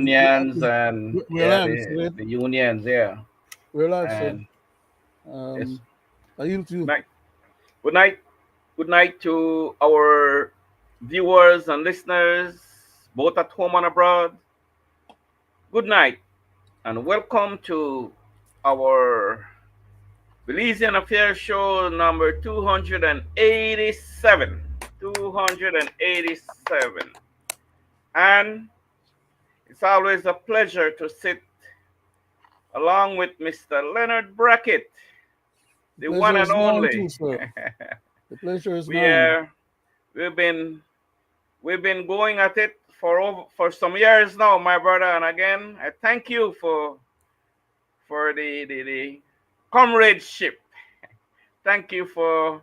unions and we're yeah, live, Mr. Wade. the unions, yeah. We're live, so And it's um, I yield to you. night. Good night. Good night to our viewers and listeners, both at home and abroad. Good night, and welcome to our Belizean Affairs Show number 287. 287. And it's always a pleasure to sit along with Mr. Leonard Brackett, The the one pleasure and is mine only. too, sir. The pleasure is we mine. are we've been going at it for some years now, my brother. And again, I thank you for the comradeship. Thank you for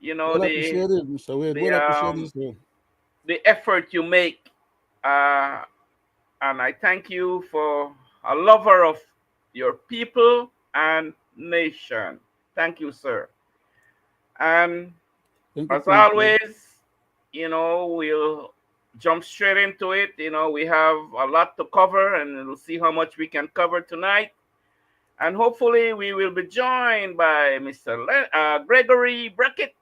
you know Well the appreciated, Mr. Wade. the Well appreciated, um sir. the effort you make, uh, and I thank you for a lover of your people and nation. Thank you, sir. And Thank you as too, sir. always, we'll jump straight into it. We have a lot to cover, and we'll see how much we can cover tonight. And hopefully, we will be joined by Mr. Gregory Brackett.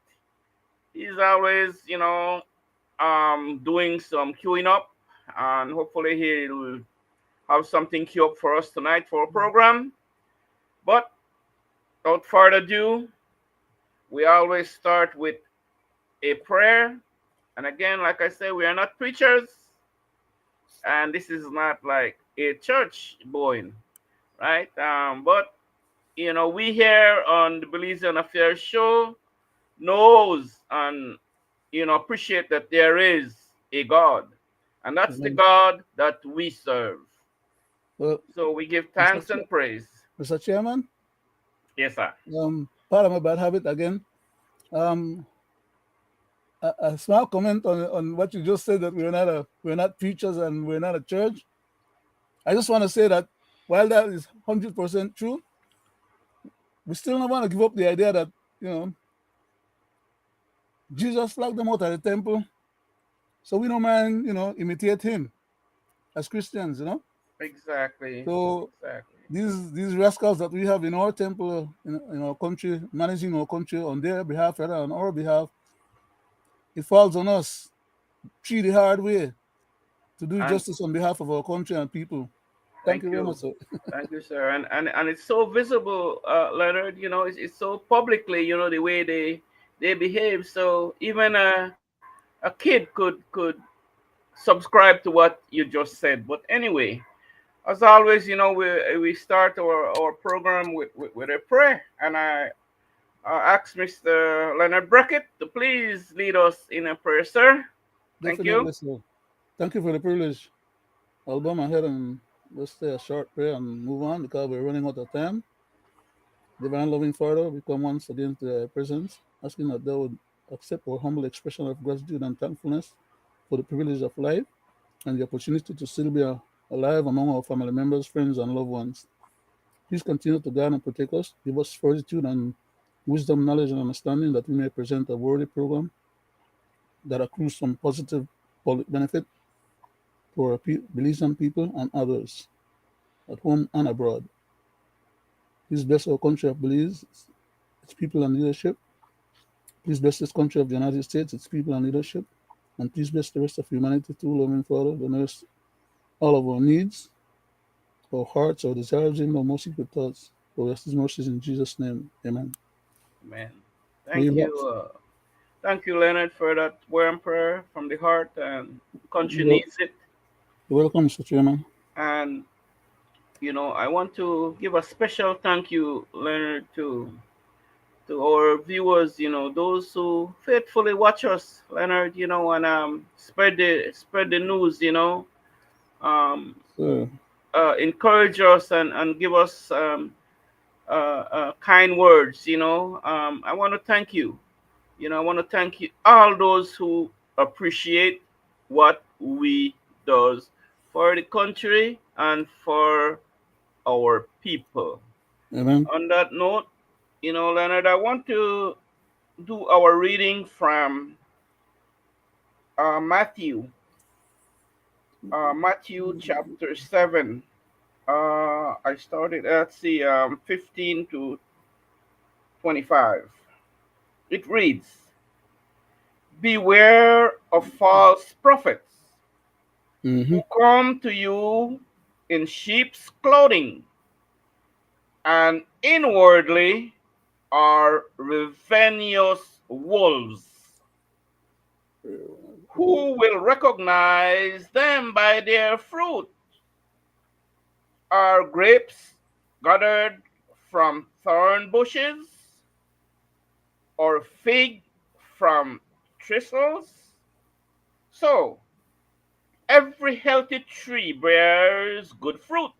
He's always, doing some queuing up, and hopefully, he'll have something queued up for us tonight for a program. But without further ado, we always start with a prayer. And again, like I said, we are not preachers, and this is not like a church going, right? But we here on the Belizean Affairs show knows and appreciate that there is a God, and that's the Amen. God that we serve. Well, So we give Mr. thanks and praise. Mr. Chairman, Yes, sir. part of my bad habit again. Um, a small comment on what you just said that we're not preachers and we're not a church. I just want to say that while that is 100% true, we still don't want to give up the idea that you know Jesus flogged them out at the temple, so we don't mind imitate him as Christians. Exactly. So Exactly. these rascals that we have in our temple, in our country, managing our country on their behalf rather on our behalf, it falls on us, treat the hard way to do And justice on behalf of our country and people. Thank you thank very you. much, sir. Thank you, sir. And it's so visible, Leonard. It's so publicly. The way they behave. So even a kid could subscribe to what you just said. But anyway, as always, we start our program with a prayer, and I ask Mr. Leonard Brackett to please lead us in a prayer, sir. Thank you. Definitely, sir. Thank you for the privilege. I'll bow my head and let's say a short prayer and move on because we're running out of time. Divine loving Father, we come once again to thy presence, asking that thou would accept our humble expression of gratitude and thankfulness for the privilege of life and the opportunity to still be alive among our family members, friends, and loved ones. Please continue to guide and protect us, give us fortitude and wisdom, knowledge, and understanding that we may present a worthy program that accrues some positive public benefit to our Belizean people and others at home and abroad. Please bless our country of Belize, its people and leadership. Please bless this country of the United States, its people and leadership. And please bless the rest of humanity too, loving Father, the knows all of our needs, our hearts, our desires, and our most secret thoughts. For we ask these mercies in Jesus' name. Amen. Amen. May you Thank back. you. Thank you, Leonard, for that warm prayer from the heart. And country You're needs it. welcome, Mr. Chairman. And I want to give a special thank you, Leonard, to our viewers. Those who faithfully watch us, Leonard. And spread the news. Um, So, encourage us and give us kind words. I want to thank you. I want to thank you all those who appreciate what we does for the country and for our people. amen. On that note, Leonard, I want to do our reading from Matthew Matthew chapter 7. I started, let's see, 15 to 25. It reads, beware of false prophets Mm-hmm. who come to you in sheep's clothing, and inwardly are ravenous wolves. Who will recognize them by their fruit? Are grapes gathered from thorn bushes, or fig from thistles? So every healthy tree bears good fruit,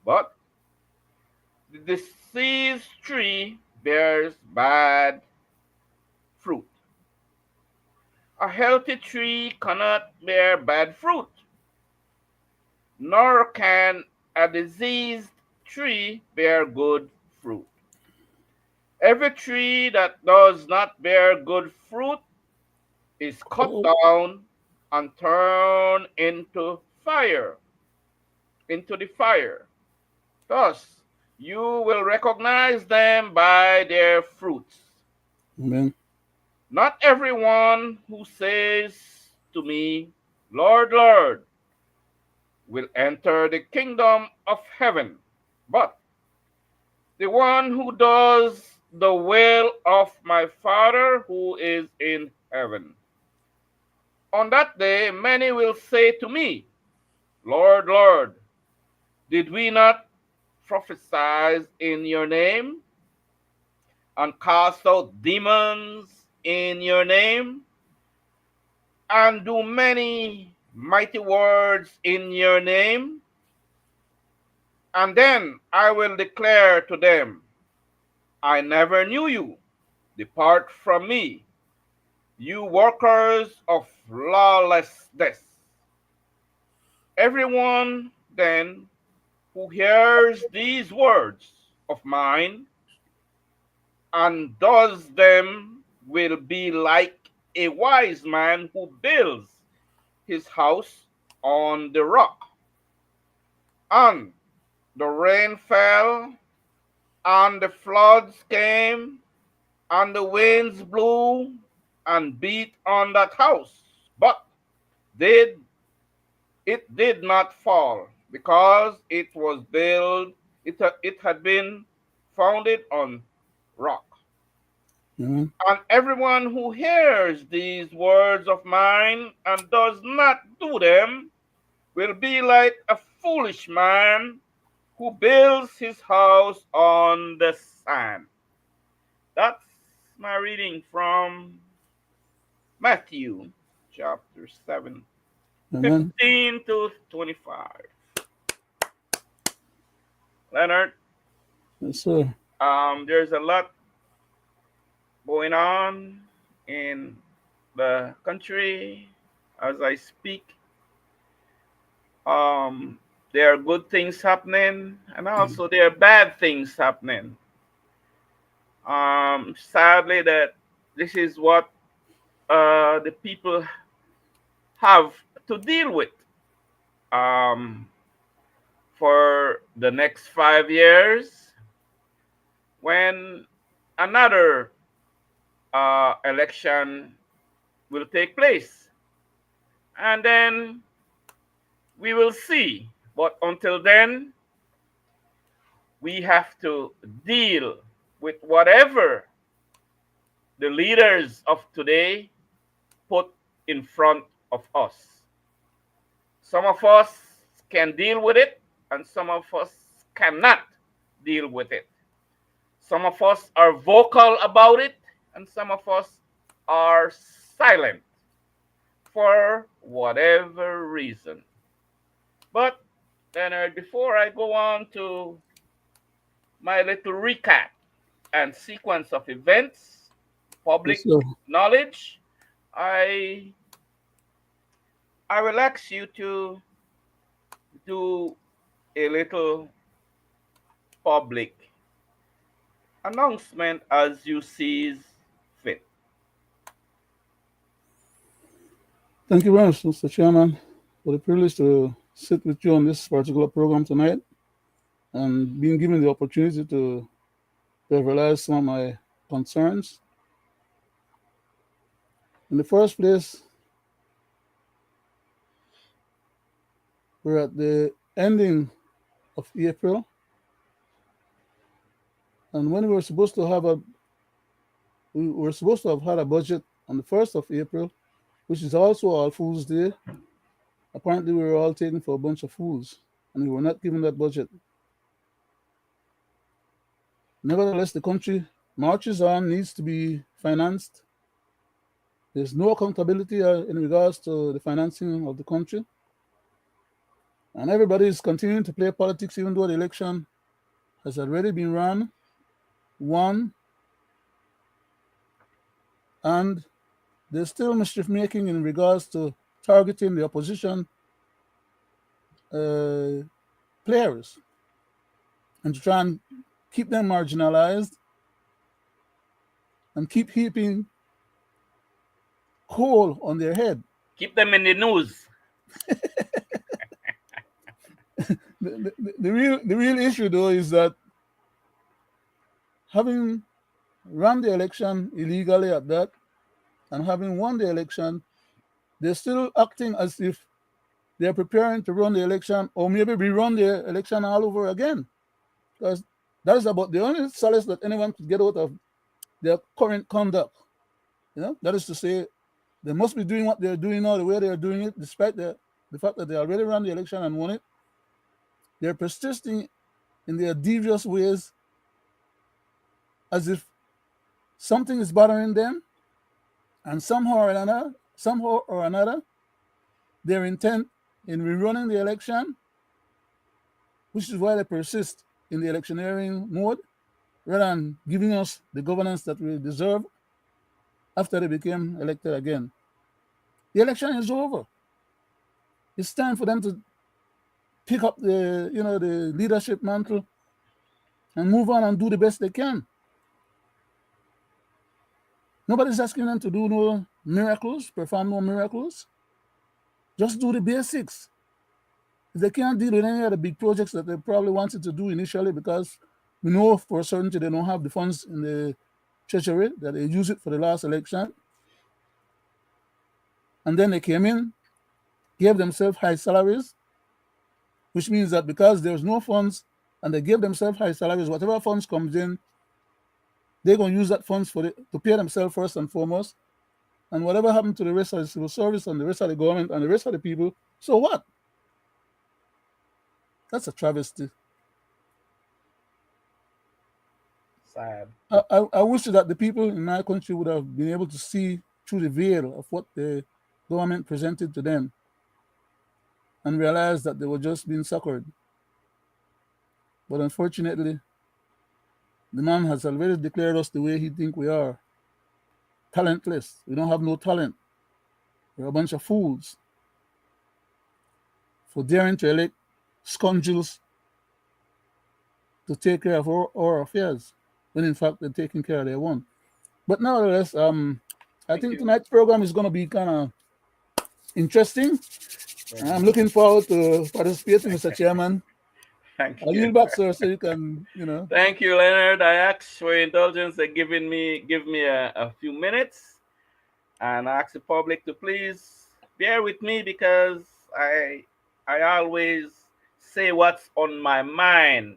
but the diseased tree bears bad fruit. A healthy tree cannot bear bad fruit, nor can a diseased tree bear good fruit. Every tree that does not bear good fruit is cut Oh, down and thrown into the fire. Thus, you will recognize them by their fruits. amen. Not everyone who says to me, Lord, Lord, will enter the kingdom of heaven, but the one who does the will of my Father who is in heaven. On that day, many will say to me, Lord, Lord, did we not prophesy in your name and cast out demons in your name and do many mighty words in your name? And then I will declare to them, I never knew you. Depart from me, you workers of lawlessness. Everyone then who hears these words of mine and does them will be like a wise man who builds his house on the rock. And the rain fell, and the floods came, and the winds blew and beat on that house. But did it did not fall, because it was built, it had been founded on rock. Amen. And everyone who hears these words of mine and does not do them will be like a foolish man who builds his house on the sand. That's my reading from Matthew chapter 7, Amen. 15 to 25. Leonard, Yes, sir. there's a lot going on in the country as I speak. Um, there are good things happening, and also there are bad things happening. Sadly, that this is what the people have to deal with for the next 5 years when another election will take place. And then we will see. But until then, we have to deal with whatever the leaders of today put in front of us. Some of us can deal with it, and some of us cannot deal with it. Some of us are vocal about it, and some of us are silent for whatever reason. But, Leonard, before I go on to my little recap and sequence of events, Yes, public sir. knowledge, I I will ask you to do a little public announcement as you sees fit. Thank you very much, Mr. Chairman. for the privilege to sit with you on this particular program tonight and being given the opportunity to verbalize some of my concerns. In the first place, we're at the ending of April, and when we were supposed to have had a budget on the 1st of April, which is also All Fools Day. Apparently, we were all taken for a bunch of fools, and we were not given that budget. Nevertheless, the country marches on, needs to be financed. There's no accountability in regards to the financing of the country. And everybody is continuing to play politics, even though the election has already been run, won, and there's still mischief making in regards to targeting the opposition uh, players and to try and keep them marginalized and keep heaping coal on their head. Keep them in the news. The real issue though is that having run the election illegally at that and having won the election, they're still acting as if they're preparing to run the election or maybe rerun the election all over again. Because that is about the only solace that anyone could get out of their current conduct. That is to say, they must be doing what they're doing now the way they're doing it, despite the fact that they already ran the election and won it. They're persisting in their devious ways as if something is bothering them, and somehow or another, their intent in rerunning the election, which is why they persist in the electioneering mode, rather than giving us the governance that we deserve after they became elected again. The election is over. It's time for them to pick up the leadership mantle and move on and do the best they can. Nobody's asking them to do no miracles, perform no miracles. Just do the basics. If they can't deal with any of the big projects that they probably wanted to do initially, because we know for certainty they don't have the funds in the treasury, that they use it for the last election. And then they came in, gave themselves high salaries, which means that because there's no funds and they give themselves high salaries, whatever funds comes in, they're going to use that funds to pay themselves first and foremost. And whatever happened to the rest of the civil service and the rest of the government and the rest of the people, so what? That's a travesty. Sad. I wish that the people in my country would have been able to see through the veil of what the government presented to them and realize that they were just being suckered. But unfortunately, the man has already declared us the way he thinks we are. Talentless. We don't have no talent. We're a bunch of fools for daring to elect scoundrels to take care of our affairs, when in fact they're taking care of their own. But nevertheless, I think tonight's program is going to be kind of interesting. I'm looking forward to participating, Mr. Chairman. Thank I'll you. yield back, sir, so you can, Thank you, Leonard. I asked for your indulgence and give me a few minutes, and I ask the public to please bear with me because I always say what's on my mind.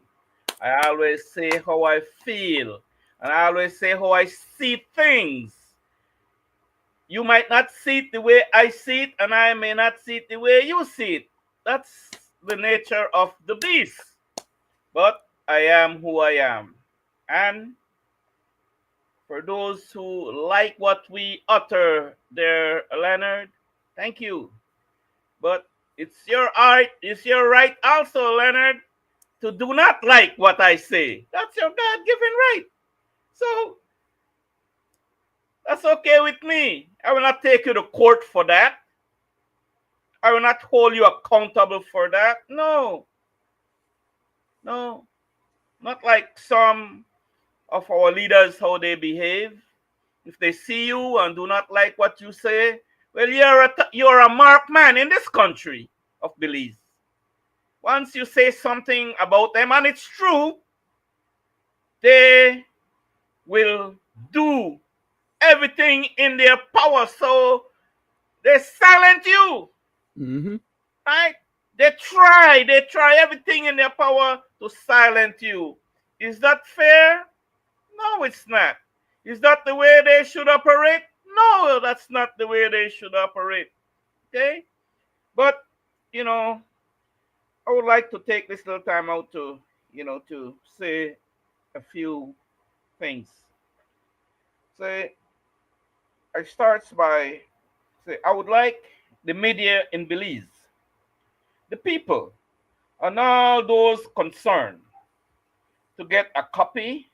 I always say how I feel, and I always say how I see things. You might not see it the way I see it, and I may not see it the way you see it. That's the nature of the beast. But I am who I am. And for those who like what we utter there, Leonard, thank you. But it's your art, it's your right also, Leonard, to do not like what I say. That's your God given right. So that's okay with me. I will not take you to court for that. I will not hold you accountable for that. No. No. Not like some of our leaders, how they behave. If they see you and do not like what you say, well, you're a marked man in this country. of Belize. Once you say something about them, and it's true, they will do everything in their power so they silence you, Mm-hmm. right? They try everything in their power to silence you. Is that fair? No, it's not. Is that the way they should operate? No, that's not the way they should operate. Okay? But, you know, I would like to take this little time out to, to say a few things. Say, I starts by say I would like the media in Belize, the people, and all those concerned to get a copy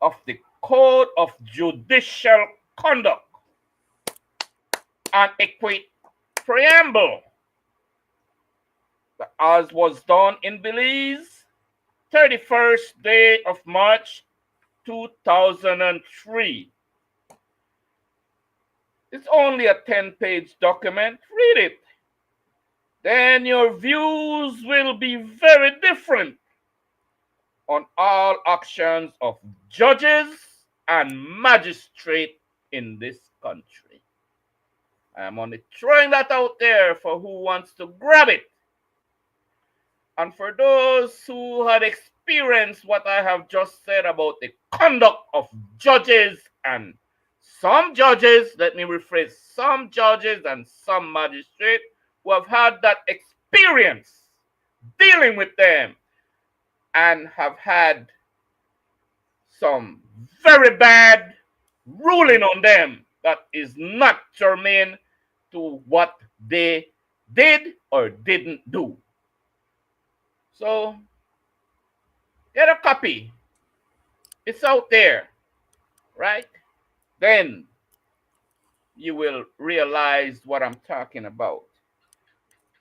of the Code of Judicial Conduct and equate preamble, as was done in Belize, 31st day of March 2003. It's only a 10-page document. Read it. Then your views will be very different on all actions of judges and magistrates in this country. I'm only throwing that out there for who wants to grab it. And for those who had experienced what I have just said about the conduct of judges and some judges, let me rephrase, some judges and some magistrates who have had that experience dealing with them and have had some very bad ruling on them that is not germane to what they did or didn't do. So get a copy. It's out there, right? Then you will realize what I'm talking about.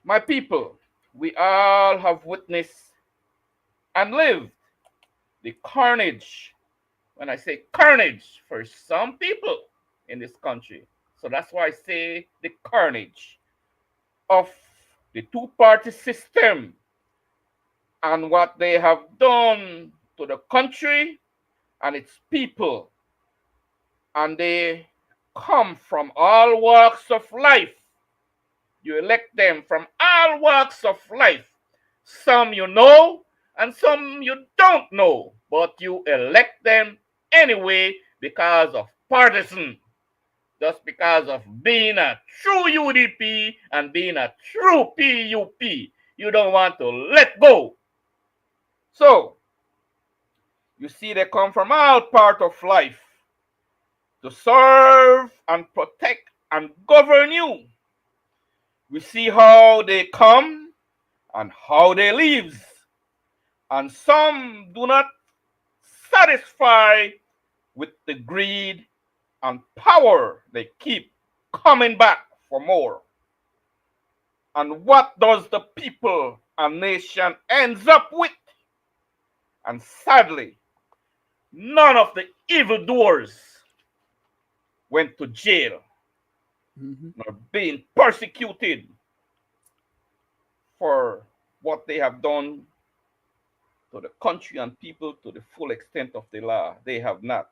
My people, we all have witnessed and lived the carnage. When I say carnage for some people in this country, so that's why I say the carnage of the two-party system and what they have done to the country and its people. And they come from all walks of life. You elect them from all walks of life. Some you know and some you don't know, but you elect them anyway because of partisan, just because of being a true UDP and being a true PUP. You don't want to let go. So, you see, they come from all part of life to serve and protect and govern you. We see how they come and how they leave. And some do not satisfy with the greed and power. They keep coming back for more. And what does the people and nation ends up with? And sadly, none of the evildoers went to jail Mm-hmm. nor being persecuted for what they have done to the country and people to the full extent of the law. They have not.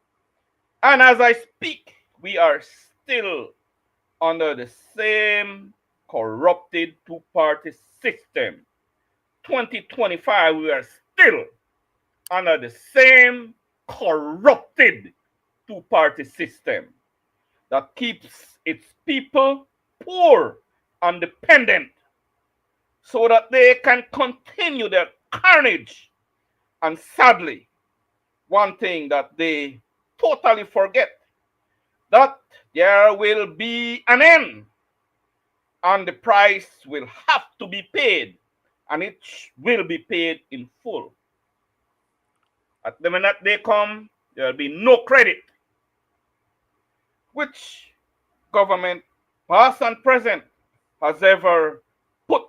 And as I speak, we are still under the same corrupted two-party system. 2025, we are still under the same corrupted two-party system that keeps its people poor and dependent so that they can continue their carnage. And sadly, one thing that they totally forget, that there will be an end and the price will have to be paid, and it will be paid in full. At the minute they come, there will be no credit, which government, past and present, has ever put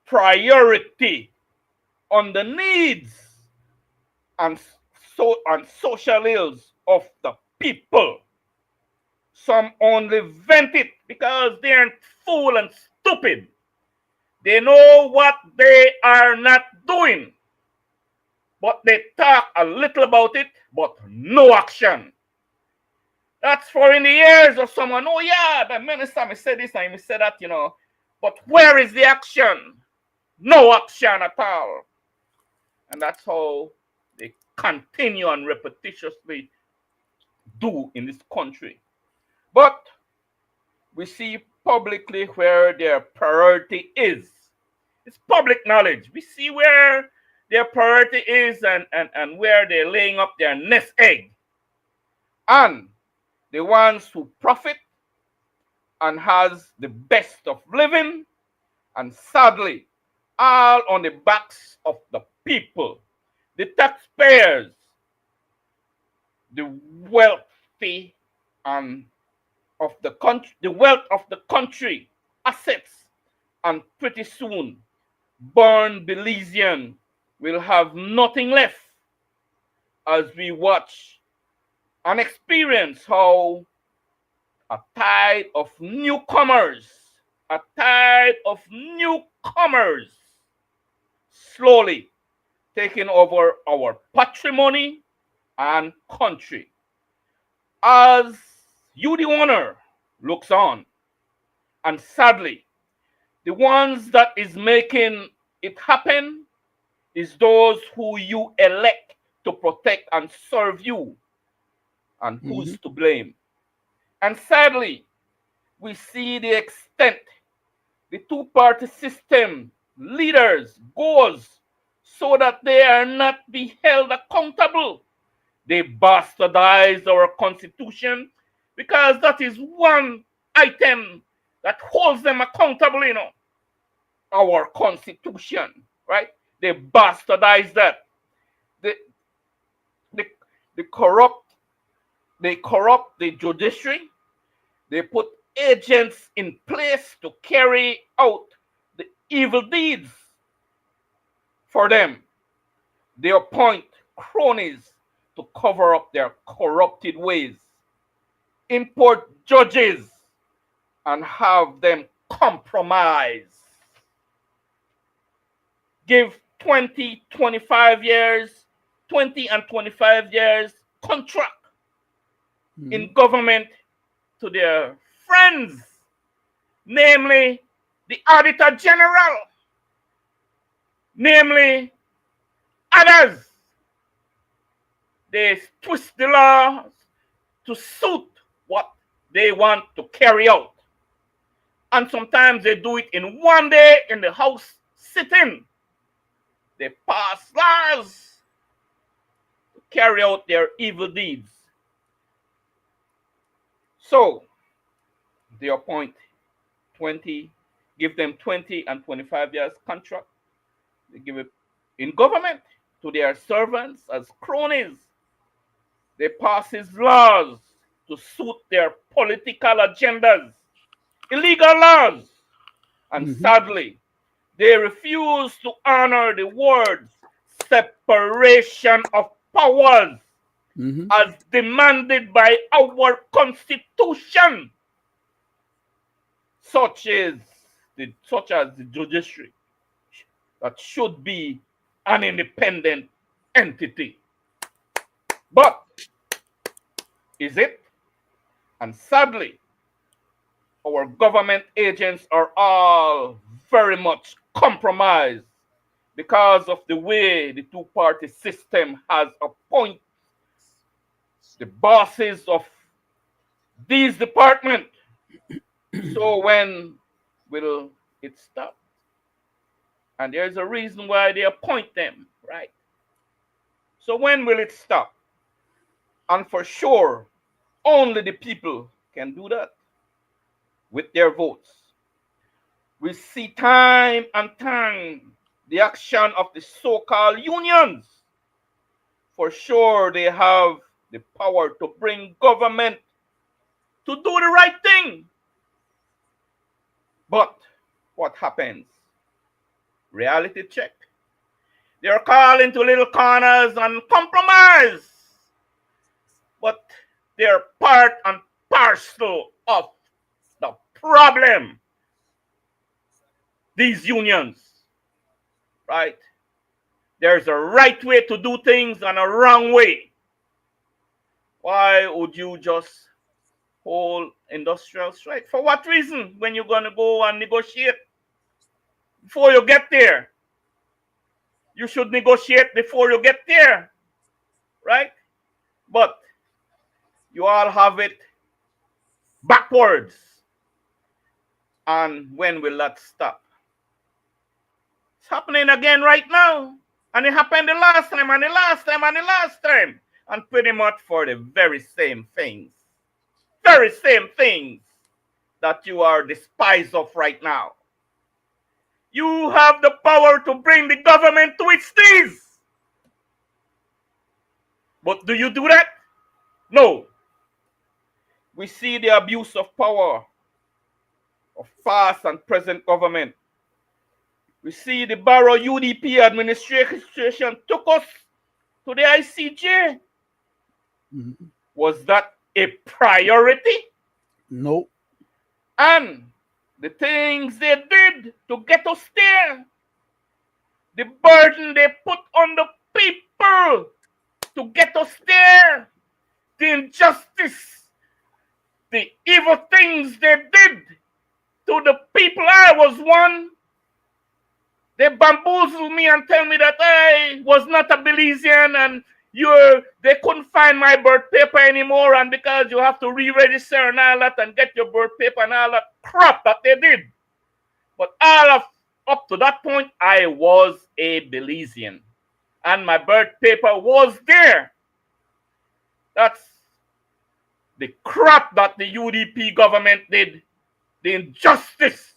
priority on the needs and social ills of the people. Some only vent it because they're fool and stupid. They know what they are not doing, but they talk a little about it, but no action. That's for in the ears of someone. Oh yeah, the minister me said this and me said that, But where is the action? No action at all. And that's how they continue and repetitiously do in this country. But we see publicly where their priority is. It's public knowledge. We see where their priority is and where they're laying up their nest egg. And the ones who profit and has the best of living, and sadly, all on the backs of the people, the taxpayers, the wealthy and of the country, the wealth of the country, assets, and pretty soon, born Belizean will have nothing left as we watch and experience how a tide of newcomers, a tide of newcomers slowly taking over our patrimony and country. As you, the owner, looks on, and sadly, the ones that is making it happen is those who you elect to protect and serve you, and Mm-hmm. who's to blame. And sadly, we see the extent the two-party system leaders goes so that they are not be held accountable. They bastardize our constitution because that is one item that holds them accountable, our constitution, right? They bastardize that. They, they, they corrupt, they corrupt the judiciary. They put agents in place to carry out the evil deeds for them. They appoint cronies to cover up their corrupted ways, import judges, and have them compromise. Give 20, 25 years, 20 and 25 years contract Mm-hmm. in government to their friends, namely the Auditor General, namely others. They twist the laws to suit what they want to carry out. And sometimes they do it in one day in the House sitting. They pass laws to carry out their evil deeds. So they appoint 20, give them 20 and 25 years contract. They give it in government to their servants as cronies. They pass his laws to suit their political agendas, illegal laws. And Mm-hmm. sadly, they refuse to honor the words separation of powers Mm-hmm. as demanded by our constitution, such as the judiciary that should be an independent entity. But is it? And sadly, our government agents are all very much compromised because of the way the two-party system has appointed the bosses of these departments. So when will it stop? And there's a reason why they appoint them, right? So when will it stop? And for sure, only the people can do that with their votes. We see time and time the action of the so-called unions. For sure, they have the power to bring government to do the right thing. But what happens? Reality check. They're called into little corners and compromise. But they're part and parcel of the problem. these unions, right? There's a right way to do things and a wrong way. Why would you just hold industrial strike? For what reason? When you're going to go and negotiate before you get there, you should negotiate before you get there, right? But you all have it backwards. And when will that stop? It's happening again right now. And it happened the last time, and the last time, and the last time. And pretty much for the very same things. Very same things that you are despised of right now. You have the power to bring the government to its knees. But do you do that? No. We see the abuse of power of past and present government. We see the Barrow UDP administration took us to the ICJ. Mm-hmm. Was that a priority? No. And the things they did to get us there, the burden they put on the people to get us there, the injustice, the evil things they did to the people. I was one. They bamboozled me and tell me that I was not a Belizean and they couldn't find my birth paper anymore, and because you have to re-register and all that and get your birth paper and all that crap that they did. But all of up to that point, I was a Belizean. And my birth paper was there. That's the crap that the UDP government did. The injustice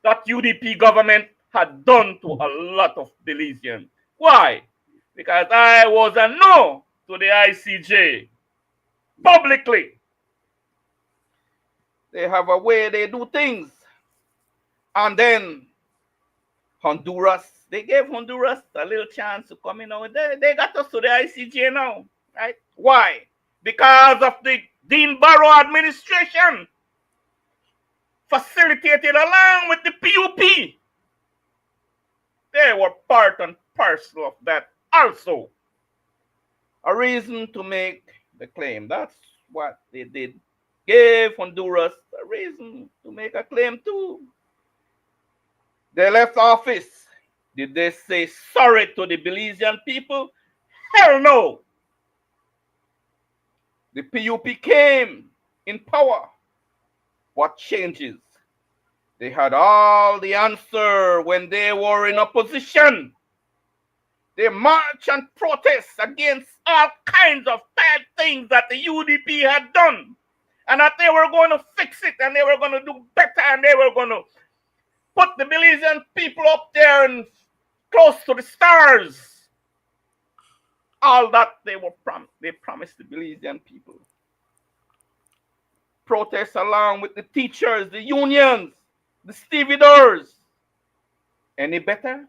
that UDP government had done to a lot of Belizeans. Why? Because I was a no to the ICJ. Publicly. They have a way they do things. And then Honduras, they gave Honduras a little chance to come in. They got us to the ICJ now. Right? Why? Because of the Dean Barrow administration facilitated along with the PUP. They were part and parcel of that also. A reason to make the claim. That's what they did. Gave Honduras a reason to make a claim too. They left office. Did they say sorry to the Belizean people? Hell no. The PUP came in power. What changes? They had all the answer when they were in opposition. They march and protest against all kinds of bad things that the UDP had done. And that they were going to fix it and they were going to do better and they were going to put the Belizean people up there and close to the stars. All that they promised the Belizean people. Protest along with the teachers, the unions, the stevedores. Any better?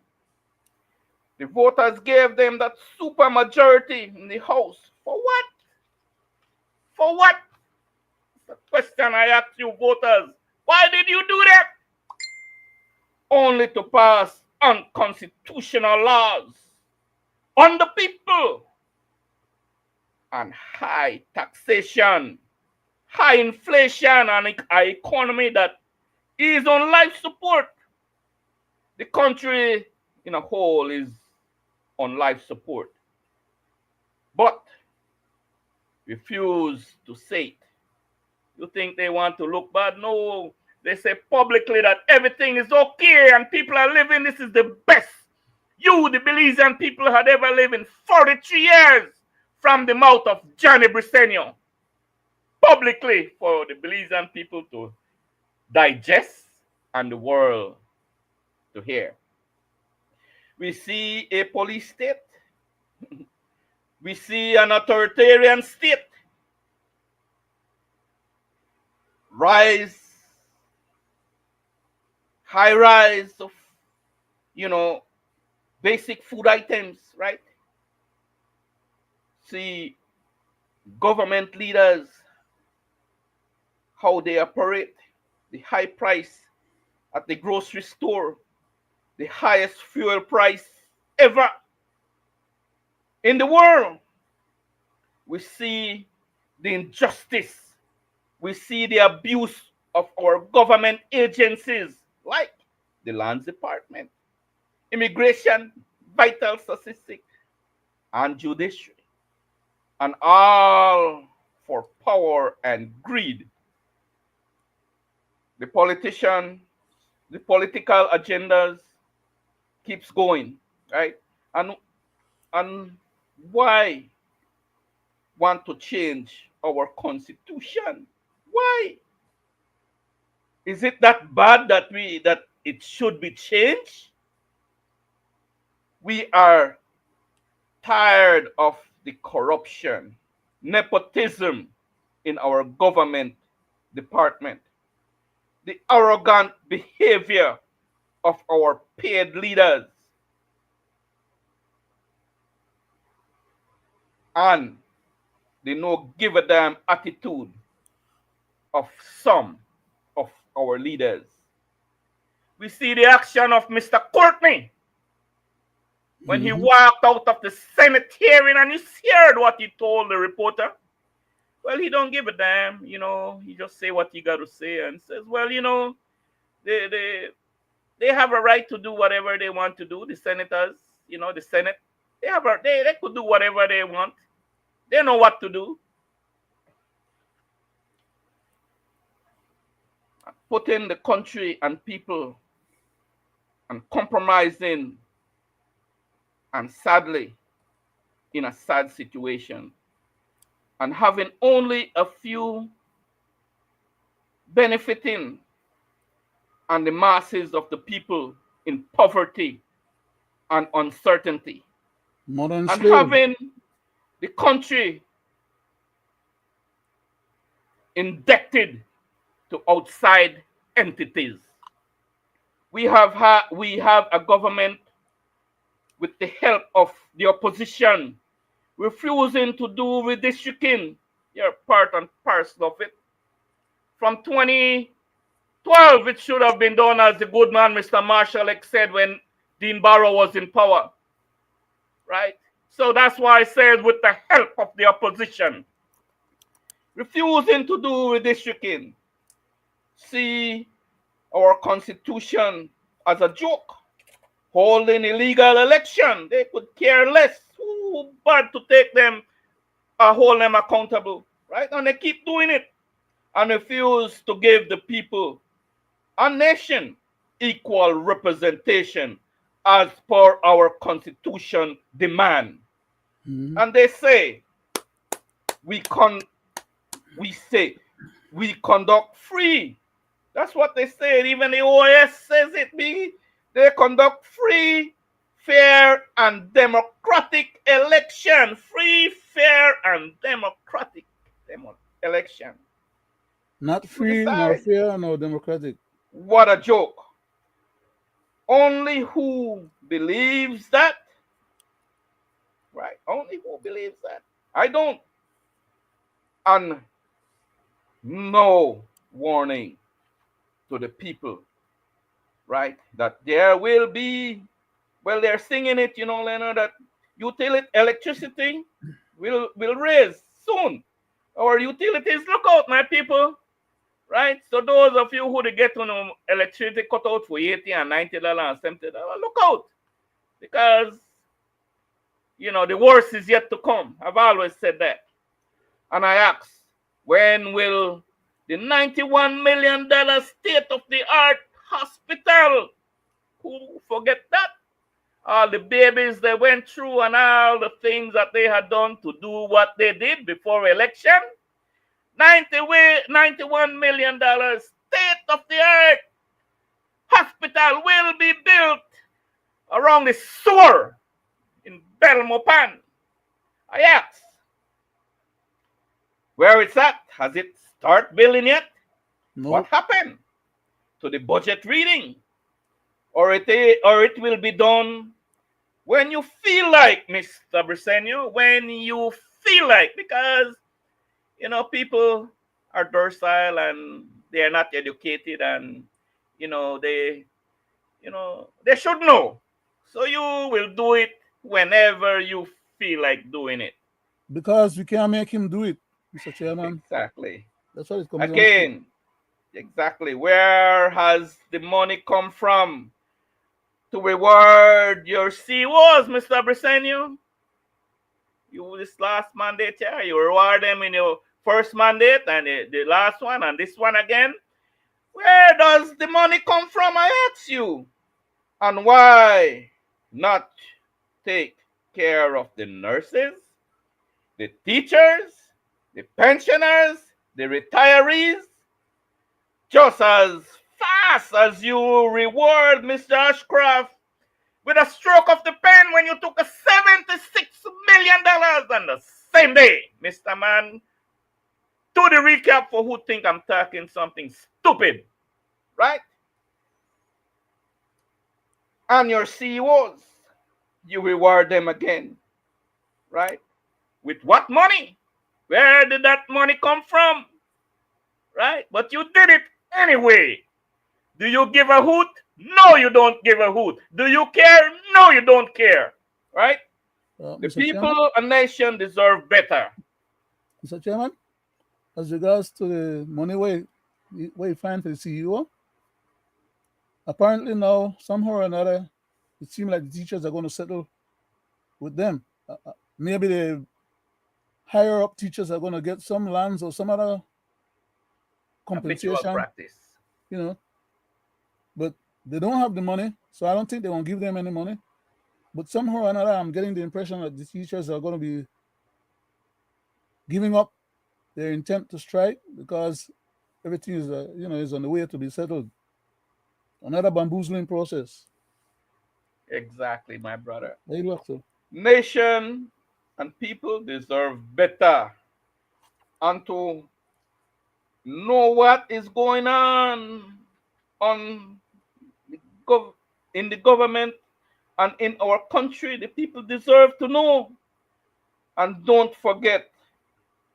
The voters gave them that super majority in the House. For what? For what? The question I ask you voters. Why did you do that? Only to pass unconstitutional laws on the people and high taxation, high inflation, and an economy that is on life support. The country in a whole is on life support. But refuse to say it. You think they want to look bad? No. They say publicly that everything is okay and people are living. This is the best you, the Belizean people, had ever lived in 43 years from the mouth of Johnny Briceño. Publicly for the Belizean people to digest and the world to hear. We see a police state. We see an authoritarian state. High rise of, basic food items, right? See government leaders, how they operate, the high price at the grocery store, the highest fuel price ever in the world. We see the injustice. We see the abuse of our government agencies like the Lands Department, Immigration, Vital Statistics, and Judiciary, and all for power and greed. The politician, the political agendas keeps going, right? And and why want to change our constitution? Why? Is it that bad that it should be changed? We are tired of the corruption, nepotism in our government department, the arrogant behavior of our paid leaders, and the no give a damn attitude of some of our leaders. We see the action of Mr. Courtney when he Mm-hmm. walked out of the Senate hearing and you heard what he told the reporter. Well, he don't give a damn, he just say what he got to say and says, well, they, they, they have a right to do whatever they want to do, the senators, the Senate. They could do whatever they want. They know what to do. Putting the country and people and compromising and sadly in a sad situation and having only a few benefiting and the masses of the people in poverty and uncertainty Modern and slave. having the country indebted to outside entities. We have a government with the help of the opposition refusing to do redistricting. You're part and parcel of it. From 2012, it should have been done as the good man Mr. Marshall said when Dean Barrow was in power, right? So that's why I said with the help of the opposition, refusing to do redistricting, see our constitution as a joke, holding illegal election. They could care less. Who bad to take them hold them accountable, right? And they keep doing it and refuse to give the people a nation equal representation as per our constitution demand. Mm-hmm. And they say we con we say we conduct free. That's what they say. Even the OAS says it. They conduct free, fair, and democratic election. Free, fair, and democratic election. Not You free, nor decide. fair, nor democratic. What a joke. Only who believes that, right? Only who believes that. I don't. And no warning to the people, right? That there will be, well, they're singing it, Leonard, that utility electricity will raise soon. Our utilities, look out, my people, right? So those of you who they get on electricity cut out for 80 and $90 and $70, look out. Because, the worst is yet to come. I've always said that. And I ask, when will the $91 million state of the art hospital, who forget that? All the babies they went through and all the things that they had done to do what they did before election. $91 million state of the art hospital will be built around the sewer in Belmopan. I ask, where it's at? Has it start building yet? What Nope. happened to the budget reading? Or it will be done when you feel like, Mr. Briseño, when you feel like, because people are docile and they are not educated, and they They should know. So you will do it whenever you feel like doing it. Because we can't make him do it, Mr. Chairman. Exactly. That's what it comes down to. Again, exactly. Where has the money come from to reward your CEOs, Mr. Brisenio? You this last mandate, yeah, you reward them in your first mandate and the last one and this one again. Where does the money come from? I ask you. And why not take care of the nurses, the teachers, the pensioners, the retirees, just as fast as you reward Mr. Ashcroft with a stroke of the pen when you took a $76 million on the same day, Mr. Man? Do the recap for who think I'm talking something stupid, right? And your CEOs, you reward them again, right? With what money? Where did that money come from? Right? But you did it anyway. Do you give a hoot? No, you don't give a hoot. Do you care? No, you don't care. Right? The Mr. Chairman, people, a nation deserve better. Mr. Chairman, as regards to the money where you find for the CEO, apparently now, somehow or another, it seems like the teachers are going to settle with them. Maybe the higher up teachers are going to get some lands or some other Habitual compensation, practice. you know, but they don't have the money, so I don't think they won't give them any money. But somehow or another, I'm getting the impression that the teachers are going to be giving up their intent to strike because everything is, is on the way to be settled. Another bamboozling process. Exactly, my brother. They look so. Nation and people deserve better. And to know what is going on in the government and in our country, the people deserve to know. And don't forget,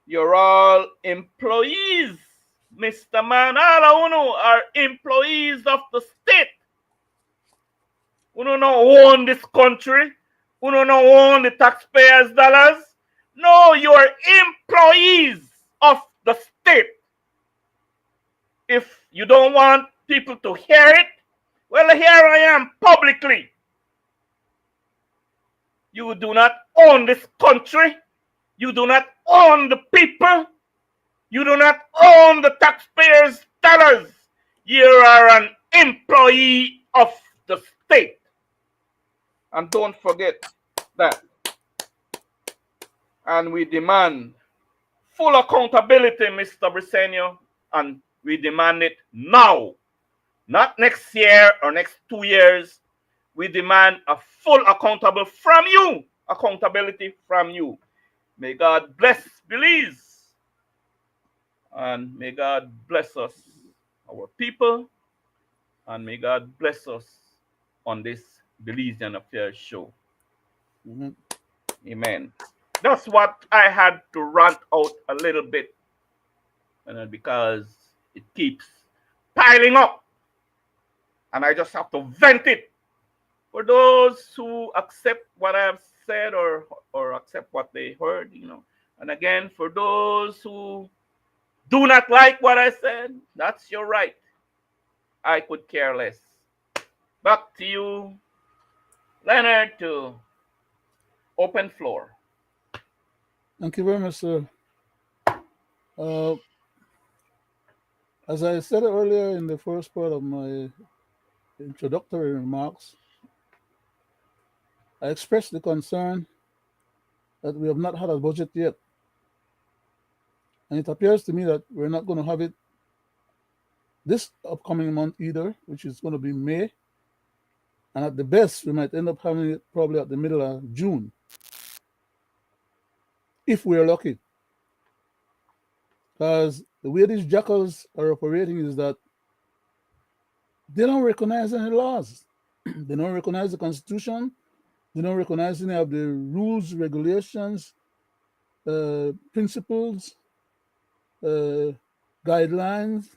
you're all employees, Mr. Man. All of you are employees of the state. You don't own this country. You don't own the taxpayers' dollars. No, you're employees of the state. If you don't want people to hear it, well, here I am publicly. You do not own this country. You do not own the people. You do not own the taxpayers' dollars. You are an employee of the state. And don't forget that. And we demand full accountability, Mr. Brisenio, and we demand it now, not next year or next 2 years. We demand a full accountability from you. May God bless Belize, and may God bless us, our people, and may God bless us on this Belizean Affairs show. Mhm. Amen. That's what I had to rant out a little bit, because it keeps piling up, and I just have to vent it. For those who accept what I have said, or accept what they heard. And again, for those who do not like what I said, that's your right. I could care less. Back to you, Leonard, to open floor. Thank you very much, sir. Uh, as I said earlier in the first part of my introductory remarks, I expressed the concern that we have not had a budget yet. And it appears to me that we're not going to have it this upcoming month either, which is going to be May. And at the best, we might end up having it probably at the middle of June, if we're lucky. Because the way these jackals are operating is that they don't recognize any laws. They don't recognize the Constitution. They don't recognize any of the rules, regulations, principles, uh, guidelines,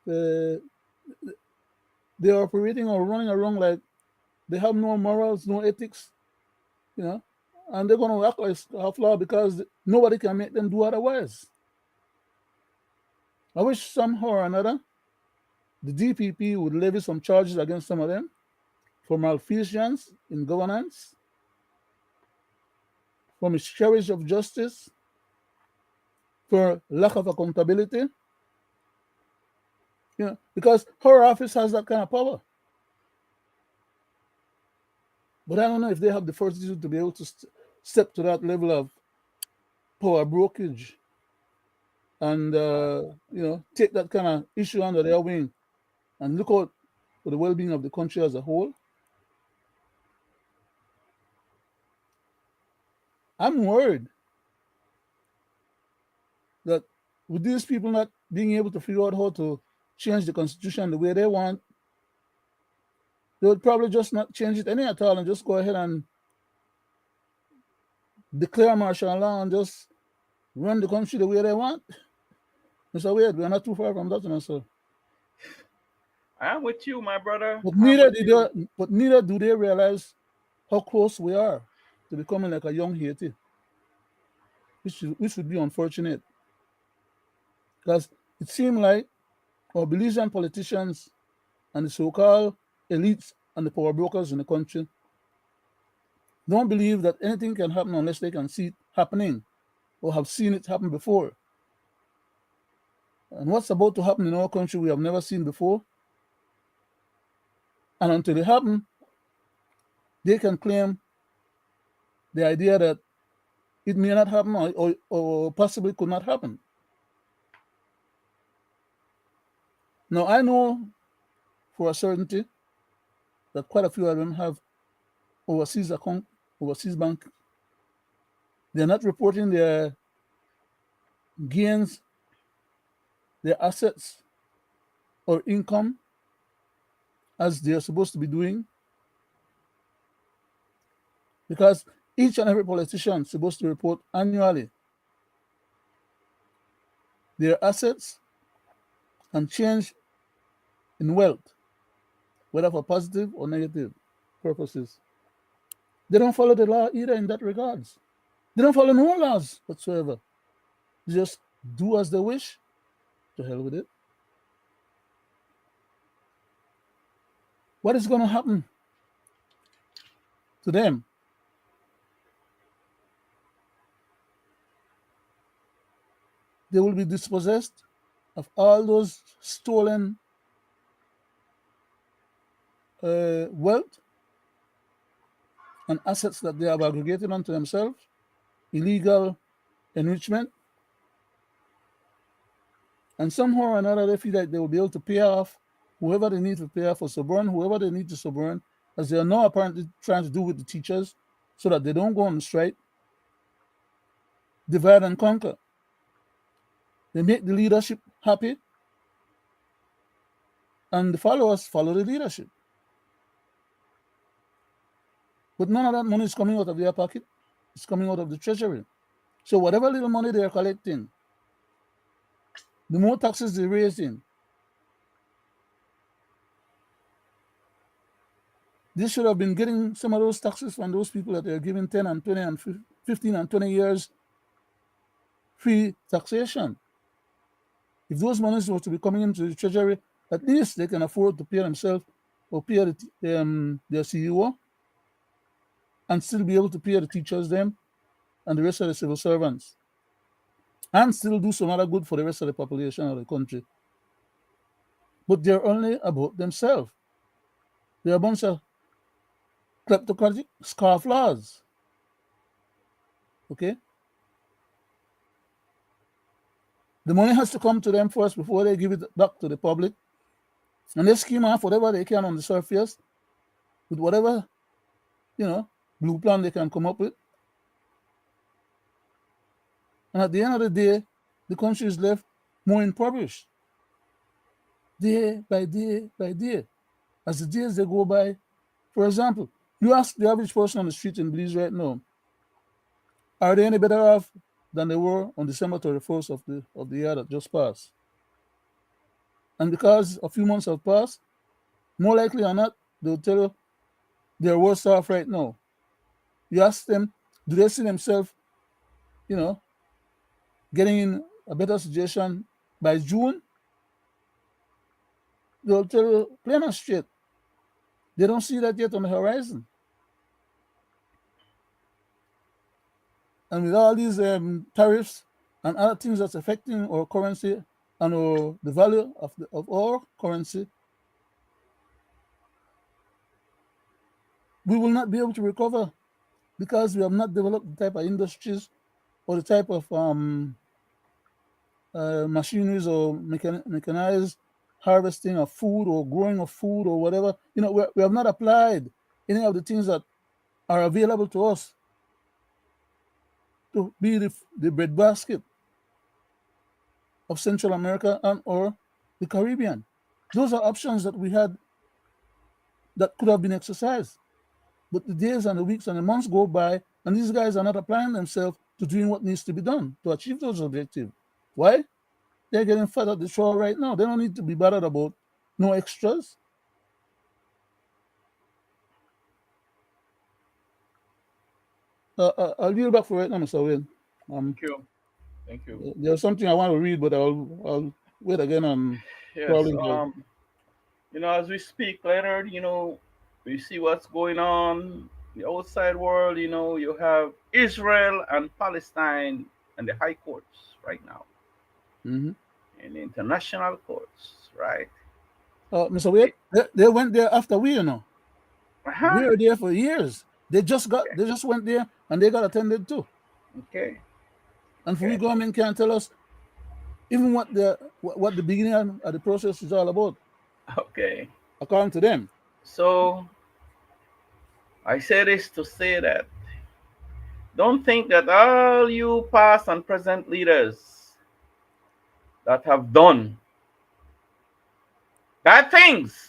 uh, they are operating or running around like they have no morals, no ethics, you know, and they're going to act like scofflaw because nobody can make them do otherwise. I wish somehow or another the DPP would levy some charges against some of them for malfeasance in governance, for miscarriage of justice, for lack of accountability, because her office has that kind of power. But I don't know if they have the fortitude to be able to step to that level of power brokerage and take that kind of issue under their wing and look out for the well-being of the country as a whole. I'm worried that with these people not being able to figure out how to change the constitution the way they want, they would probably just not change it any at all and just go ahead and declare martial law and just run the country the way they want. Mr. Wade, we're not too far from that, sir. I'm with you, my brother. But I'm neither with do you. they realize how close we are to becoming like a young Haiti, which would be unfortunate. Because it seemed like our Belizean politicians and the so-called elites and the power brokers in the country don't believe that anything can happen unless they can see it happening or have seen it happen before. And what's about to happen in our country we have never seen before. And until it happens, they can claim the idea that it may not happen or possibly could not happen. Now, I know for a certainty that quite a few of them have overseas account, overseas bank. They're not reporting their gains, their assets, or income as they're supposed to be doing, because each and every politician is supposed to report annually their assets and change in wealth, whether for positive or negative purposes. They don't follow the law either in that regards. They don't follow no laws whatsoever. They just do as they wish. To hell with it. What is going to happen to them? They will be dispossessed of all those stolen wealth and assets that they have aggregated onto themselves, illegal enrichment, and somehow or another they feel like they will be able to pay off whoever they need to pay off or suborn whoever they need to suborn, as they are now apparently trying to do with the teachers, so that they don't go on strike, divide and conquer. They make the leadership happy, and the followers follow the leadership. But none of that money is coming out of their pocket. It's coming out of the treasury. So whatever little money they are collecting, the more taxes they're raising, they should have been getting some of those taxes from those people that they're giving 10 and 20 and 15 and 20 years free taxation. If those monies were to be coming into the treasury, at least they can afford to pay themselves or pay their CEO and still be able to pay the teachers them and the rest of the civil servants, and still do some other good for the rest of the population of the country. But they're only about themselves. They're a bunch of kleptocratic scofflaws. Okay? The money has to come to them first before they give it back to the public. And they scheme off whatever they can on the surface with whatever, blue plan they can come up with. And at the end of the day, the country is left more impoverished. Day by day by day. As the days they go by, for example, you ask the average person on the street in Belize right now, are they any better off than they were on December 31st of the year that just passed? And because a few months have passed, more likely or not, they'll tell you they're worse off right now. You ask them, do they see themselves, you know, getting in a better situation by June? They'll tell you plain and straight. They don't see that yet on the horizon. And with all these tariffs and other things that's affecting our currency and the value of our currency, we will not be able to recover because we have not developed the type of industries or the type of machineries or mechanized harvesting of food or growing of food or whatever. We have not applied any of the things that are available to us to be the breadbasket of Central America and or the Caribbean. Those are options that we had that could have been exercised. But the days and the weeks and the months go by, and these guys are not applying themselves to doing what needs to be done to achieve those objectives. Why? They're getting fat at the shore right now. They don't need to be bothered about no extras. I'll yield back for right now, Mr. Wayne. Um, Thank you. Thank you. there's something I want to read, but I'll wait again and Yes. probably hear. As we speak, Leonard, we see what's going on in the outside world. You have Israel and Palestine and the high courts right now, Mm-hmm. in the international courts, right? Mr. Wade, they went there after we. We Uh-huh. were there for years. Okay. They just went there and they got attended to. Okay. And for we Okay. government can't tell us even what the beginning of the process is all about, Okay. according to them. So I say this to say that don't think that all you past and present leaders that have done bad things,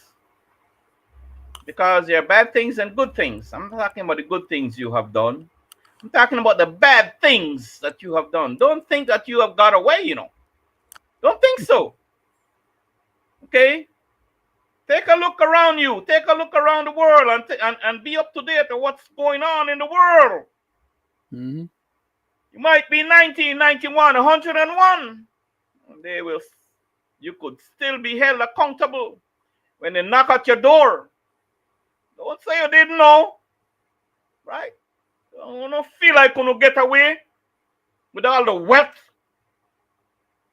because there are bad things and good things. I'm not talking about the good things you have done. I'm talking about the bad things that you have done. Don't think that you have got away. Don't think so. Okay? Take a look around you. Take a look around the world and be up to date on what's going on in the world. Mm-hmm. You might be 90, 91, 101. They will. You could still be held accountable when they knock at your door. Don't say you didn't know, right? Don't feel like you get away with all the wealth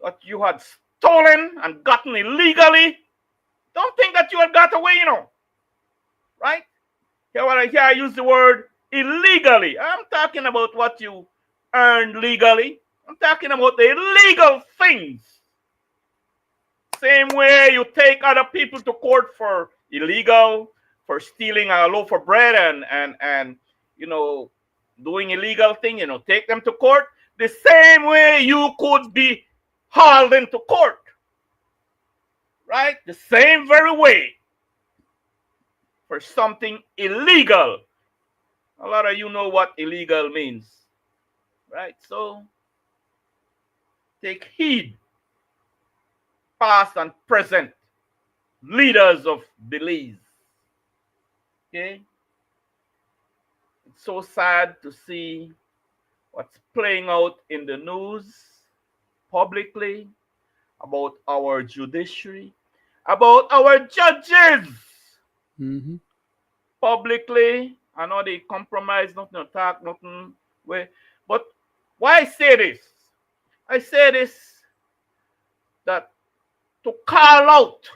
that you had stolen and gotten illegally. Don't think that you had got away, right? Here I use the word illegally. I'm talking about what you earned legally. I'm talking about the illegal things. Same way you take other people to court for illegal, for stealing a loaf of bread and doing illegal thing, take them to court. The same way you could be hauled into court, right? The same very way for something illegal. A lot of you know what illegal means, right? So take heed, past and present leaders of Belize. Okay? It's so sad to see what's playing out in the news publicly about our judiciary, about our judges Mm-hmm. publicly. I know they compromise, nothing, attack, nothing. But why I say this? I say this that to call out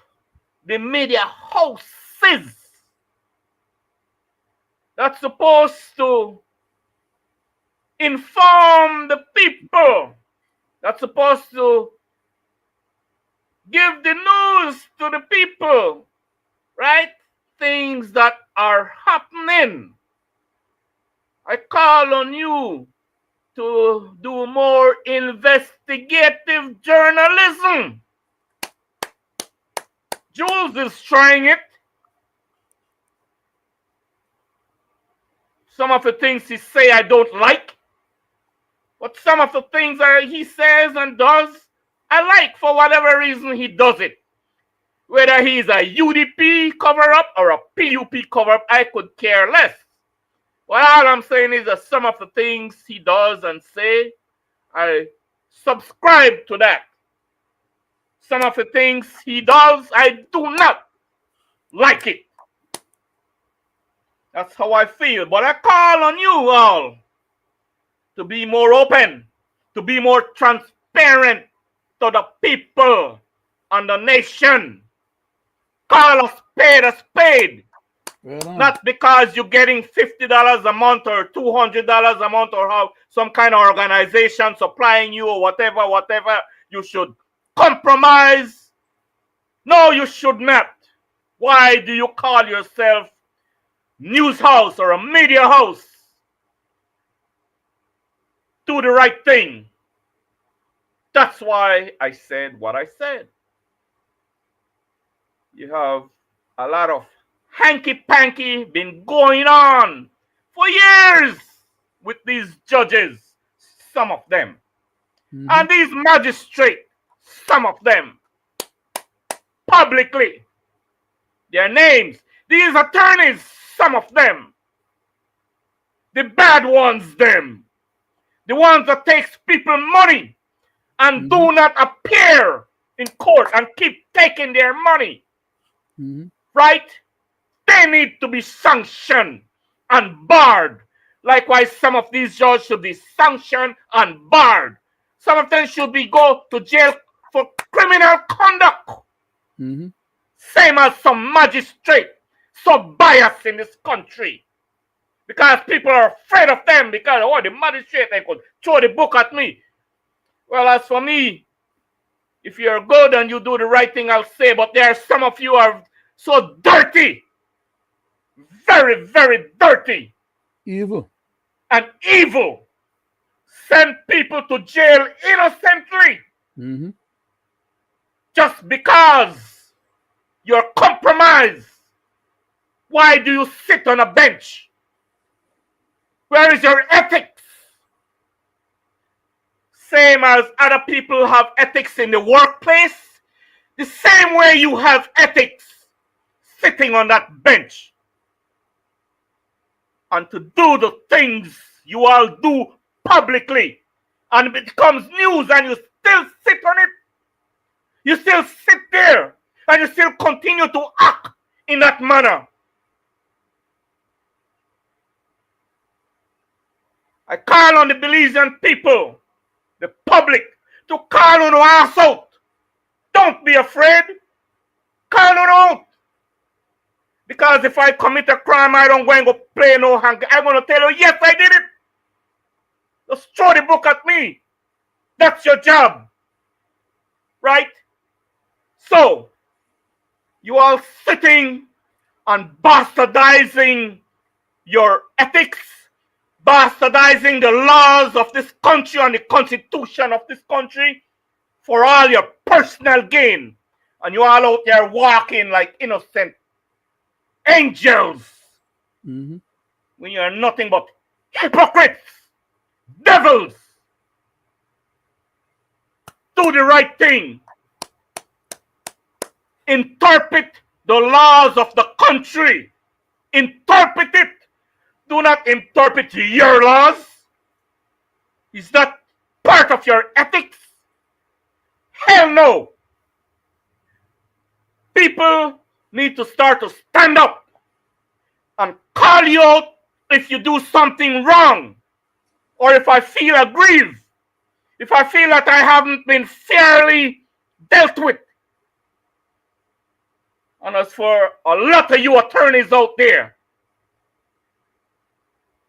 the media houses that's supposed to inform the people, that's supposed to give the news to the people, right? Things that are happening. I call on you to do more investigative journalism. Jules is trying it. Some of the things he say I don't like, but some of the things that he says and does, I like for whatever reason he does it. Whether he's a UDP cover up or a PUP cover up, I could care less. Well, all I'm saying is that some of the things he does and say, I subscribe to that. Some of the things he does, I do not like it. That's how I feel. But I call on you all to be more open, to be more transparent to the people and the nation. Call a spade a spade. Right on. Not because you're getting $50 a month or $200 a month or how some kind of organization supplying you or whatever, you should compromise. No, you should not. Why do you call yourself news house or a media house? Do the right thing. That's why I said what I said. You have a lot of hanky-panky been going on for years with these judges, some of them, and these magistrates, some of them, publicly. Their names, these attorneys, some of them, the bad ones, them, the ones that takes people money and do not appear in court and keep taking their money, right? They need to be sanctioned and barred. Likewise, some of these judges should be sanctioned and barred. Some of them should be go to jail for criminal conduct. Same as some magistrate, so biased in this country. Because people are afraid of them because, oh, the magistrate, they could throw the book at me. Well, as for me, if you're good and you do the right thing, I'll say, but there are some of you are so dirty. Very, very dirty. Evil. And evil. Send people to jail innocently. Just because you're compromised. Why do you sit on a bench? Where is your ethics? Same as other people have ethics in the workplace, the same way you have ethics sitting on that bench. And to do the things you all do publicly, and it becomes news and you still sit on it, you still sit there and you still continue to act in that manner. I call on the Belizean people, the public, to call on us out. Don't be afraid. Call on out. Because if I commit a crime, I don't go and go play no hand. I'm going to tell you, yes, I did it. Just throw the book at me. That's your job. Right? So, you all sitting and bastardizing your ethics, bastardizing the laws of this country and the constitution of this country for all your personal gain. And you all out there walking like innocent angels when you are nothing but hypocrites, devils. Do the right thing. Interpret the laws of the country. Interpret it. Do not interpret your laws. Is that part of your ethics? Hell no. People need to start to stand up and call you out if you do something wrong, or if I feel aggrieved, if I feel that I haven't been fairly dealt with. And as for a lot of you attorneys out there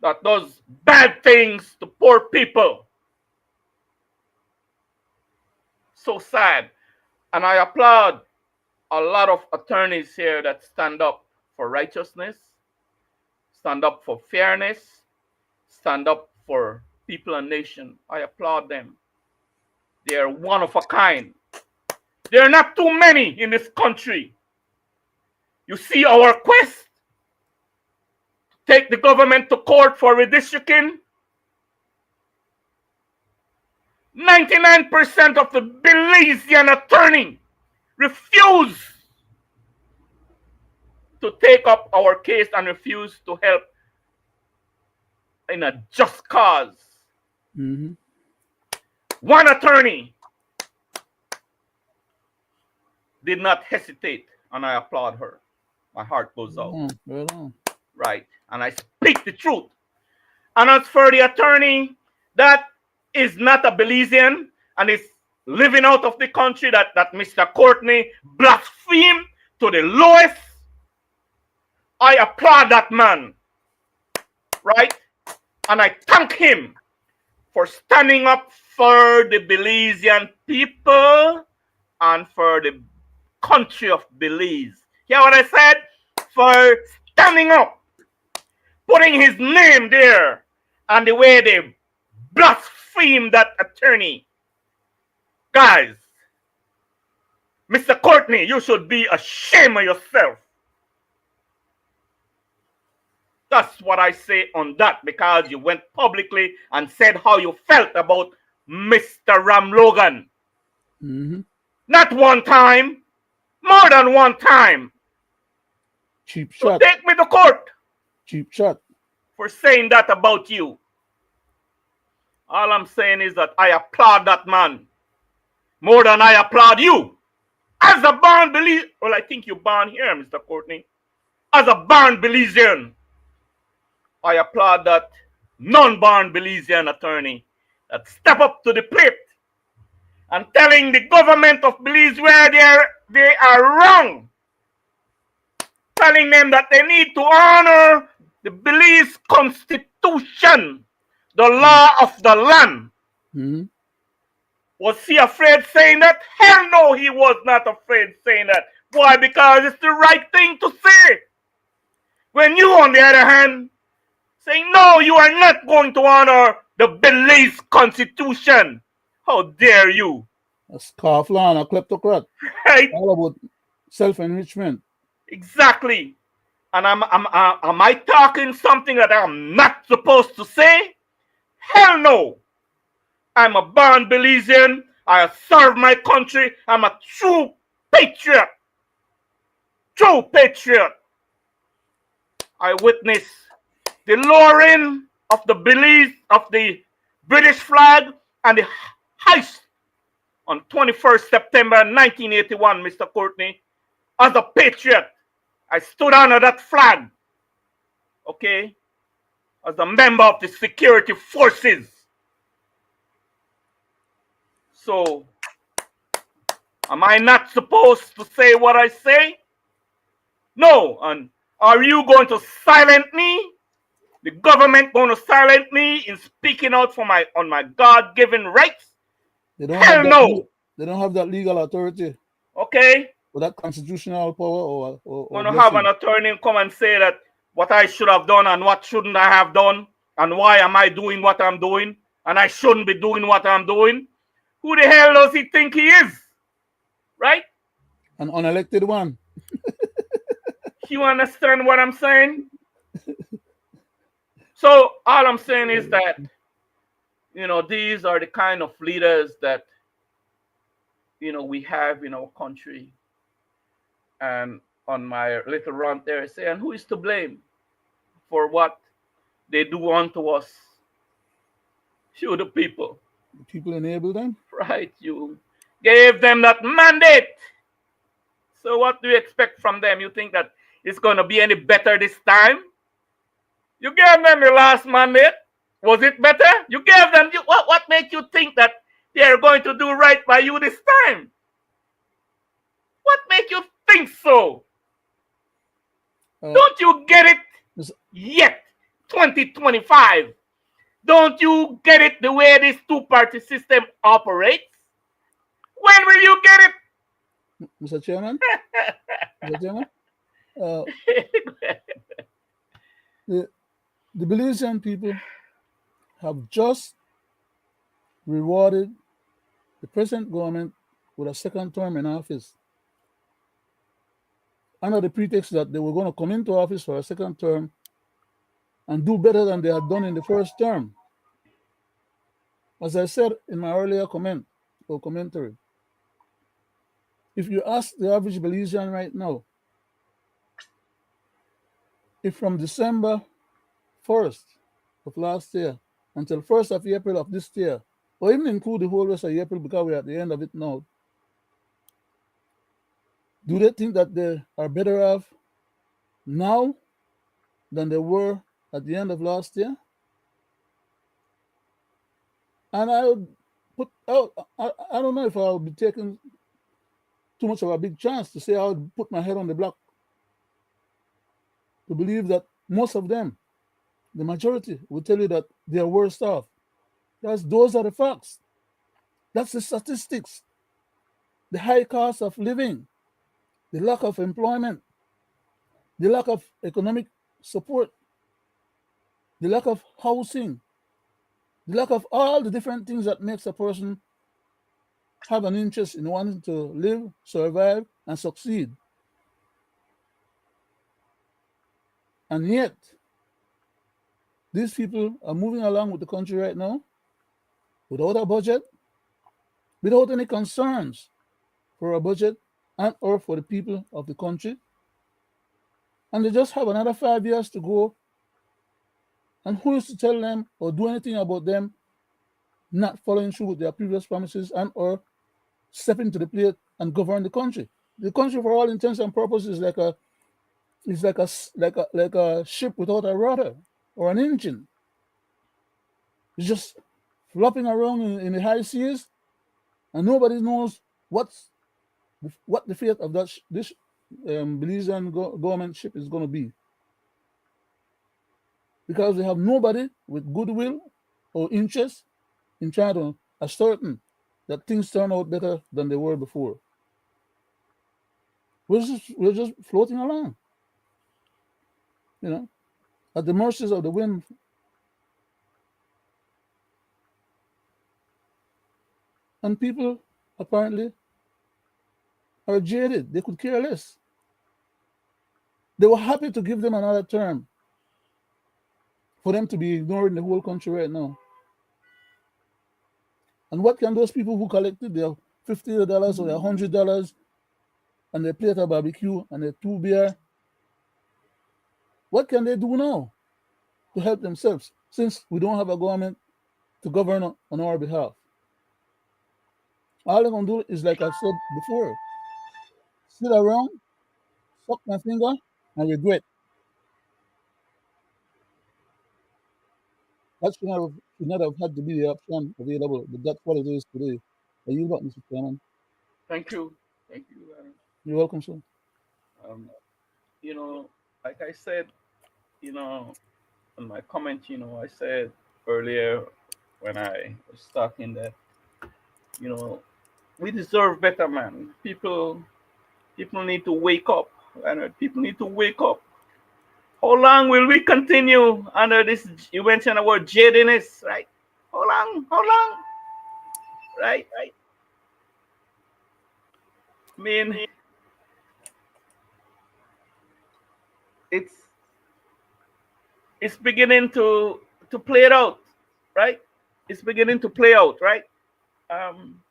that does bad things to poor people, so sad. And I applaud a lot of attorneys here that stand up for righteousness, stand up for fairness, stand up for people and nation. I applaud them. They are one of a kind. There are not too many in this country. You see our quest to take the government to court for redistricting. 99% of the Belizean attorney refuse to take up our case and refuse to help in a just cause. Mm-hmm. One attorney did not hesitate, and I applaud her. My heart goes Right out. on. Right on. Right. And I speak the truth. And as for the attorney that is not a Belizean and is living out of the country that Mr. Courtney blasphemed to the lowest, I applaud that man. Right? And I thank him for standing up for the Belizean people and for the country of Belize. Hear what I said? For standing up, putting his name there, and the way they blaspheme that attorney. Guys, Mr. Courtney, you should be ashamed of yourself. That's what I say on that, because you went publicly and said how you felt about Mr. Ram Logan. Mm-hmm. Not one time, more than one time. Cheap So shot. take me to court Cheap shot. for saying that about you. All I'm saying is that I applaud that man more than I applaud you. As a born Belizean, well, I think you're born here, Mr. Courtney. As a born Belizean, I applaud that non-born Belizean attorney that step up to the plate and telling the government of Belize where they are wrong. Telling them that they need to honor the Belize Constitution, the law of the land. Mm-hmm. Was he afraid saying that? Hell no, he was not afraid saying that. Why? Because it's the right thing to say. When you, on the other hand, saying, no, you are not going to honor the Belize Constitution. How dare you? A scofflaw, a kleptocrat. Right? All about self-enrichment. Exactly. And am I talking something that I'm not supposed to say? Hell no. I'm a born Belizean. I serve my country. I'm a true patriot. True patriot. I witnessed the lowering of the Belize of the British flag and the heist on 21st September 1981, Mr. Courtney. As a patriot, I stood under that flag. Okay? As a member of the security forces. So, am I not supposed to say what I say? No. And are you going to silence me? The government going to silence me in speaking out for on my God-given rights? They don't have Hell that. no. They don't have that legal authority Okay? or that constitutional power or Going to have an blessing. attorney come and say that what I should have done and what shouldn't I have done, and why am I doing what I'm doing, and I shouldn't be doing what I'm doing. Who the hell does he think he is? Right? An unelected one. You understand what I'm saying? So all I'm saying is that, these are the kind of leaders that, we have in our country. And on my little rant there, I say, and who is to blame for what they do unto us? You, the people. The people enable them. Right? You gave them that mandate. So what do you expect from them? You think that it's going to be any better this time? You gave them the last mandate. Was it better? You gave them. What made you think that they are going to do right by you this time? What made you think so? Don't you get it Mis- yet? 2025. Don't you get it the way this two-party system operates? When will you get Mr. Chairman, Mr. Chairman, uh, it? the, the Belizean people have just rewarded the present government with a second term in office under the pretext that they were going to come into office for a second term and do better than they had done in the first term. As I said in my earlier comment or commentary, if you ask the average Belizean right now, if from December 1st of last year until 1st of April of this year, or even include the whole rest of April because we're at the end of it now, do they think that they are better off now than they were at the end of last year? And I would put out, I don't know if I would be taking too much of a big chance to say I would put my head on the block to believe that most of them, the majority, will tell you that they are worse off. Because those are the facts. That's the statistics. The high cost of living, the lack of employment, the lack of economic support, the lack of housing, the lack of all the different things that makes a person have an interest in wanting to live, survive, and succeed. And yet, these people are moving along with the country right now without a budget, without any concerns for a budget and or for the people of the country. And they just have another 5 years to go. And who is to tell them or do anything about them not following through with their previous promises and or stepping to the plate and govern the country? The country, for all intents and purposes, is like a ship without a rudder or an engine. It's just flopping around in the high seas, and nobody knows what the fate of this Belizean government ship is going to be, because they have nobody with goodwill or interest in trying to ascertain that things turn out better than they were before. We're just floating along, you know, at the mercies of the wind. And people apparently are jaded. They could care less. They were happy to give them another term for them to be ignoring the whole country right now. And what can those people who collected their $50 or their $100 and their plate of barbecue and their two beer, what can they do now to help themselves since we don't have a government to govern on our behalf? All they're going to do is, like I said before, sit around, suck my finger, and regret. That should not have had to be the option available, but that's what it is today. Are you what, Mr. Chairman? Thank you. Thank you, Leonard. You're welcome, sir. Um, like I said, in my comment, I said earlier when I was talking that, you know, we deserve better, man. People need to wake up, Leonard. People need to wake up. How long will we continue under this? You mentioned the word jadiness, right? How long? How long? Right? I mean, it's it's beginning to play it out, right? It's beginning to play out, right? Um,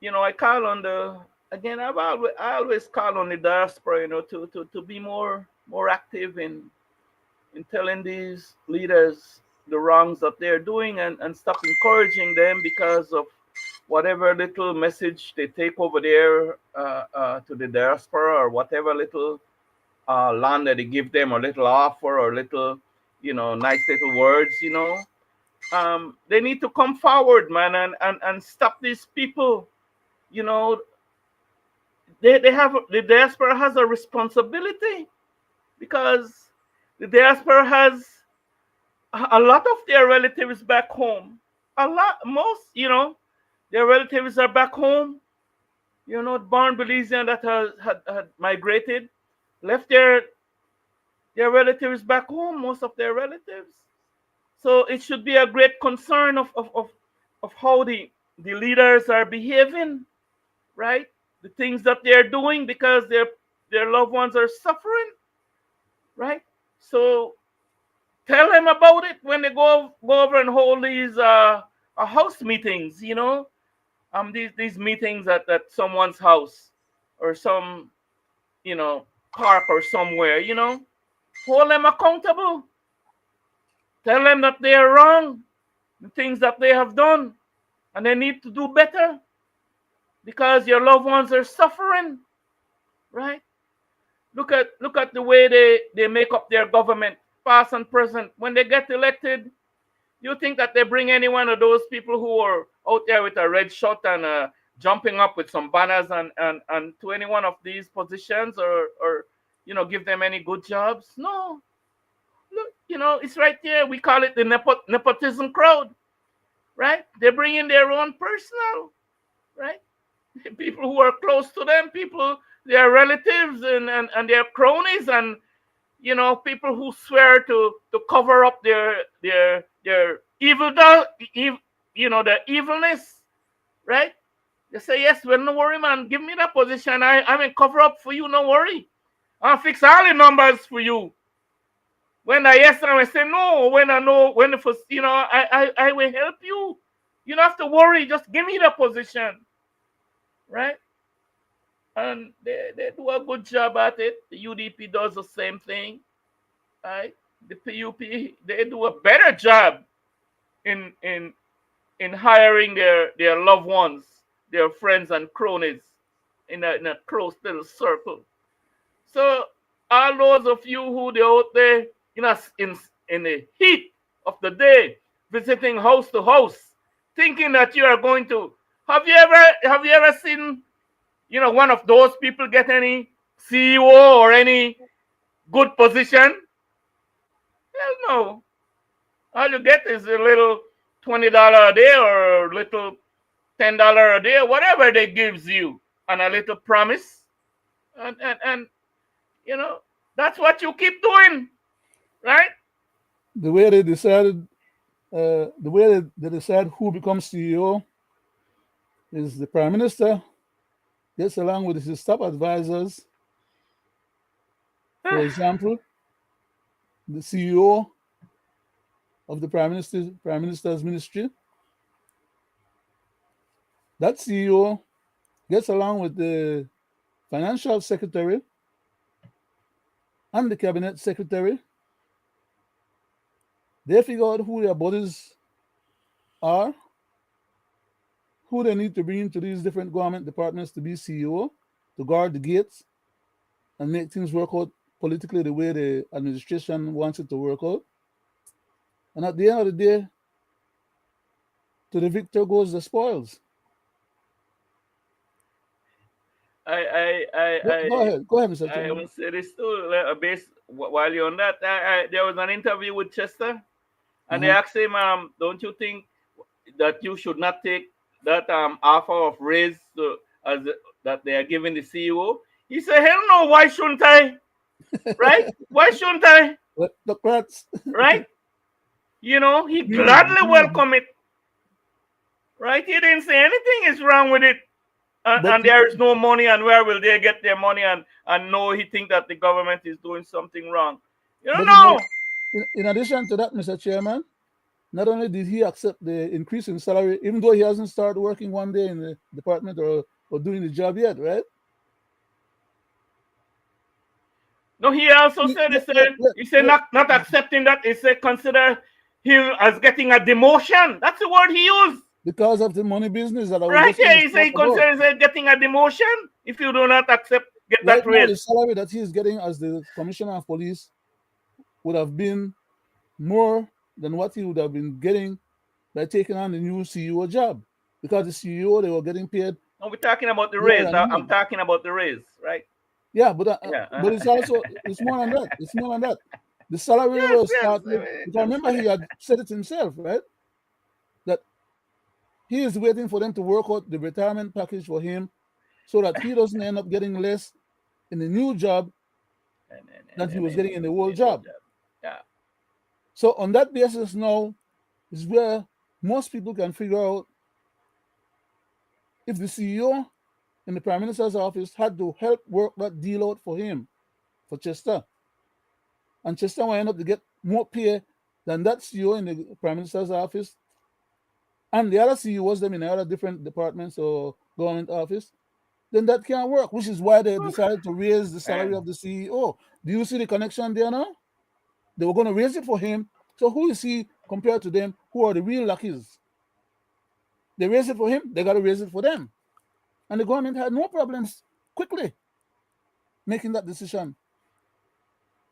I call on the again. I always call on the diaspora, to be more active in telling these leaders the wrongs that they're doing, and stop encouraging them because of whatever little message they take over there to the diaspora, or whatever little land that they give them, or little offer, or little, nice little words. They need to come forward, man, and stop these people. You know, the diaspora has a responsibility, because the diaspora has a lot of their relatives back home. A lot, most, their relatives are back home. Born Belizean that had migrated, left their relatives back home. Most of their relatives. So it should be a great concern of how the leaders are behaving, right? The things that they're doing, because their loved ones are suffering, right? So tell them about it when they go over and hold these house meetings. These meetings at someone's house, or some, park or somewhere. Hold them accountable. Tell them that they are wrong, the things that they have done, and they need to do better because your loved ones are suffering, right? Look at the way they make up their government, past and present. When they get elected, you think that they bring any one of those people who are out there with a red shirt and jumping up with some banners and to any one of these positions or give them any good jobs? No. Look, it's right there. We call it the nepotism crowd, right? They bring in their own personal, right? People who are close to them, people, their relatives and their cronies, and people who swear to cover up their evil, their evilness, right? They say, yes, well, no worry, man. Give me that position. I mean, cover up for you. No worry. I'll fix all the numbers for you. When I yes, I say no. When I know, when the first, I will help you. You don't have to worry. Just give me the position, right? And they do a good job at it. The UDP does the same thing, right? The PUP, they do a better job in in in hiring their loved ones, their friends and cronies in a close little circle. So all those of you who they out there in the heat of the day, visiting house to house, thinking that you are going to have you ever seen one of those people get any CEO or any good position? Hell no. All you get is a little $20 a day or a little $10 a day, whatever they gives you, and a little promise, and you know that's what you keep doing, right? The way they decided, the way they decide who becomes CEO is the prime minister gets along with his top advisors. For example, the CEO of the prime minister's ministry. That CEO gets along with the financial secretary and the cabinet secretary. They figure out who their bodies are, who they need to bring into these different government departments to be CEO, to guard the gates and make things work out politically the way the administration wants it to work out. And at the end of the day, to the victor goes the spoils. Go ahead, Mr. I Chairman. will say this too. Based while you're on that, there was an interview with Chester, and they Uh-huh. asked him, "Don't you think that you should not take that offer of raise as that they are giving the CEO?" He said, "Hell no! Why shouldn't I? Right? Why shouldn't I? But the Pratt's Right? He gladly greedy. welcome it. Right? He didn't say anything is wrong with it, But and there is no money, and where will they get their money? And no, he think that the government is doing something wrong. You don't but know. in addition to that, Mr. Chairman, not only did he accept the increase in salary, even though he hasn't started working one day in the department or doing the job yet, right? No, he also He- said, he let- said, let- let- he said let- not accepting that. He said consider him as getting a demotion. That's the word he used. because of the money business that I was Right just going here, to he said talk he about. considers getting a demotion if you do not accept get Right that now, the raise. salary that he is getting as the commissioner of police would have been more than what he would have been getting by taking on the new CEO job. Because the CEO, they were getting paid No, we're talking about the more raise. than I'm him. talking about the raise, right? Yeah, Yeah. but it's also it's more than that. It's more than that. The salary Yes, was yes. started because Just remember he had said it himself, right? That he is waiting for them to work out the retirement package for him so that he doesn't end up getting less in the new job than he was getting in the old the old job. job. Yeah. So on that basis now is where most people can figure out if the CEO in the Prime Minister's office had to help work that deal out for him, for Chester. And Chester will end up to get more pay than that CEO in the Prime Minister's office and the other CEOs them in the other different departments or government office, then that can't work, which is why they decided to raise the salary And of the CEO. Do you see the connection there now? They were going to raise it for him. So who is he compared to them? Who are the real luckies? They raise it for him. They got to raise it for them. And the government had no problems quickly making that decision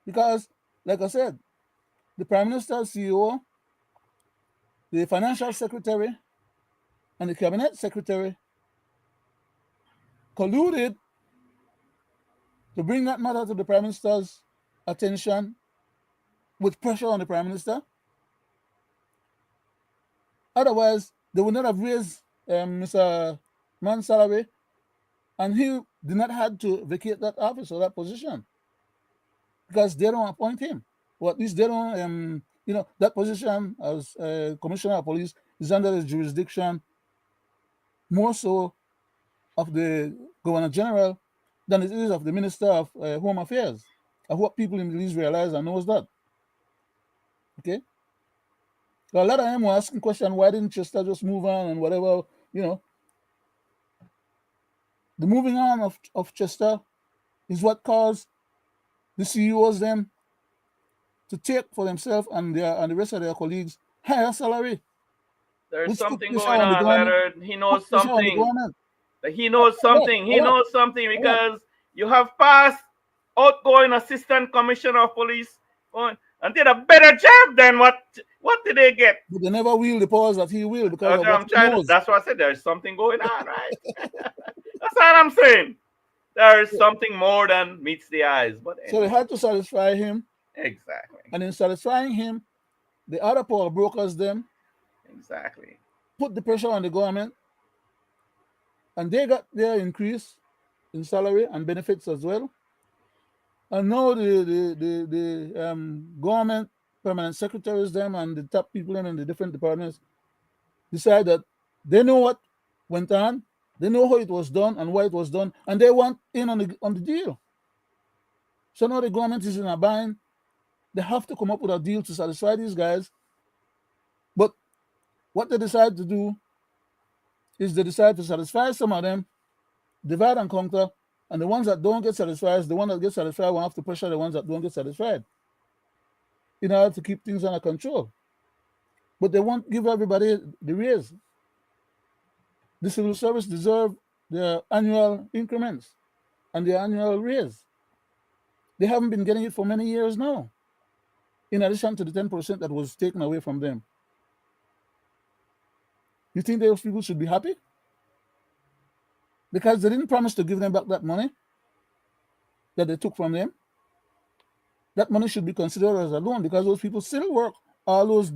because, like I said, the Prime Minister, CEO, the Financial Secretary, and the Cabinet Secretary colluded to bring that matter to the Prime Minister's attention with pressure on the Prime Minister. Otherwise, they would not have raised Mr. Man's salary, and he did not have to vacate that office or that position because they don't appoint him. Or at least they don't, that position as Commissioner of Police is under the jurisdiction more so of the Governor General than it is of the Minister of Home Affairs. I hope people in the Belize realize and knows that. Okay? So a lot of them were asking questions, why didn't Chester just move on and whatever, The moving on of Chester is what caused the CEOs them to take for themselves and the rest of their colleagues higher salary, There's which put something pressure going on the on, government. Leonard. He Put knows pressure on the something. government. He knows What? something. He What? knows something What? because you have passed outgoing assistant commissioner of police on and did a better job than what did they get? But they never wield the powers that he will because of what I'm he trying to, knows. that's why I said there's something going on, right? That's what I'm saying. There is something more than meets the eyes. But So they anyway, had to satisfy him, exactly. and in satisfying him, the other power brokers them Exactly. put the pressure on the government, and they got their increase in salary and benefits as well. And now the government permanent secretaries them and the top people in the different departments decide that they know what went on, they know how it was done and why it was done, and they want in on the deal. So now the government is in a bind. They have to come up with a deal to satisfy these guys. But what they decide to do is they decide to satisfy some of them, divide and conquer, and the ones that don't get satisfied, the one that gets satisfied will have to pressure the ones that don't get satisfied in order to keep things under control. But they won't give everybody the raise. The civil service deserve their annual increments and their annual raise. They haven't been getting it for many years now, in addition to the 10% that was taken away from them. You think those people should be happy? Because they didn't promise to give them back that money that they took from them. That money should be considered as a loan because those people still work all those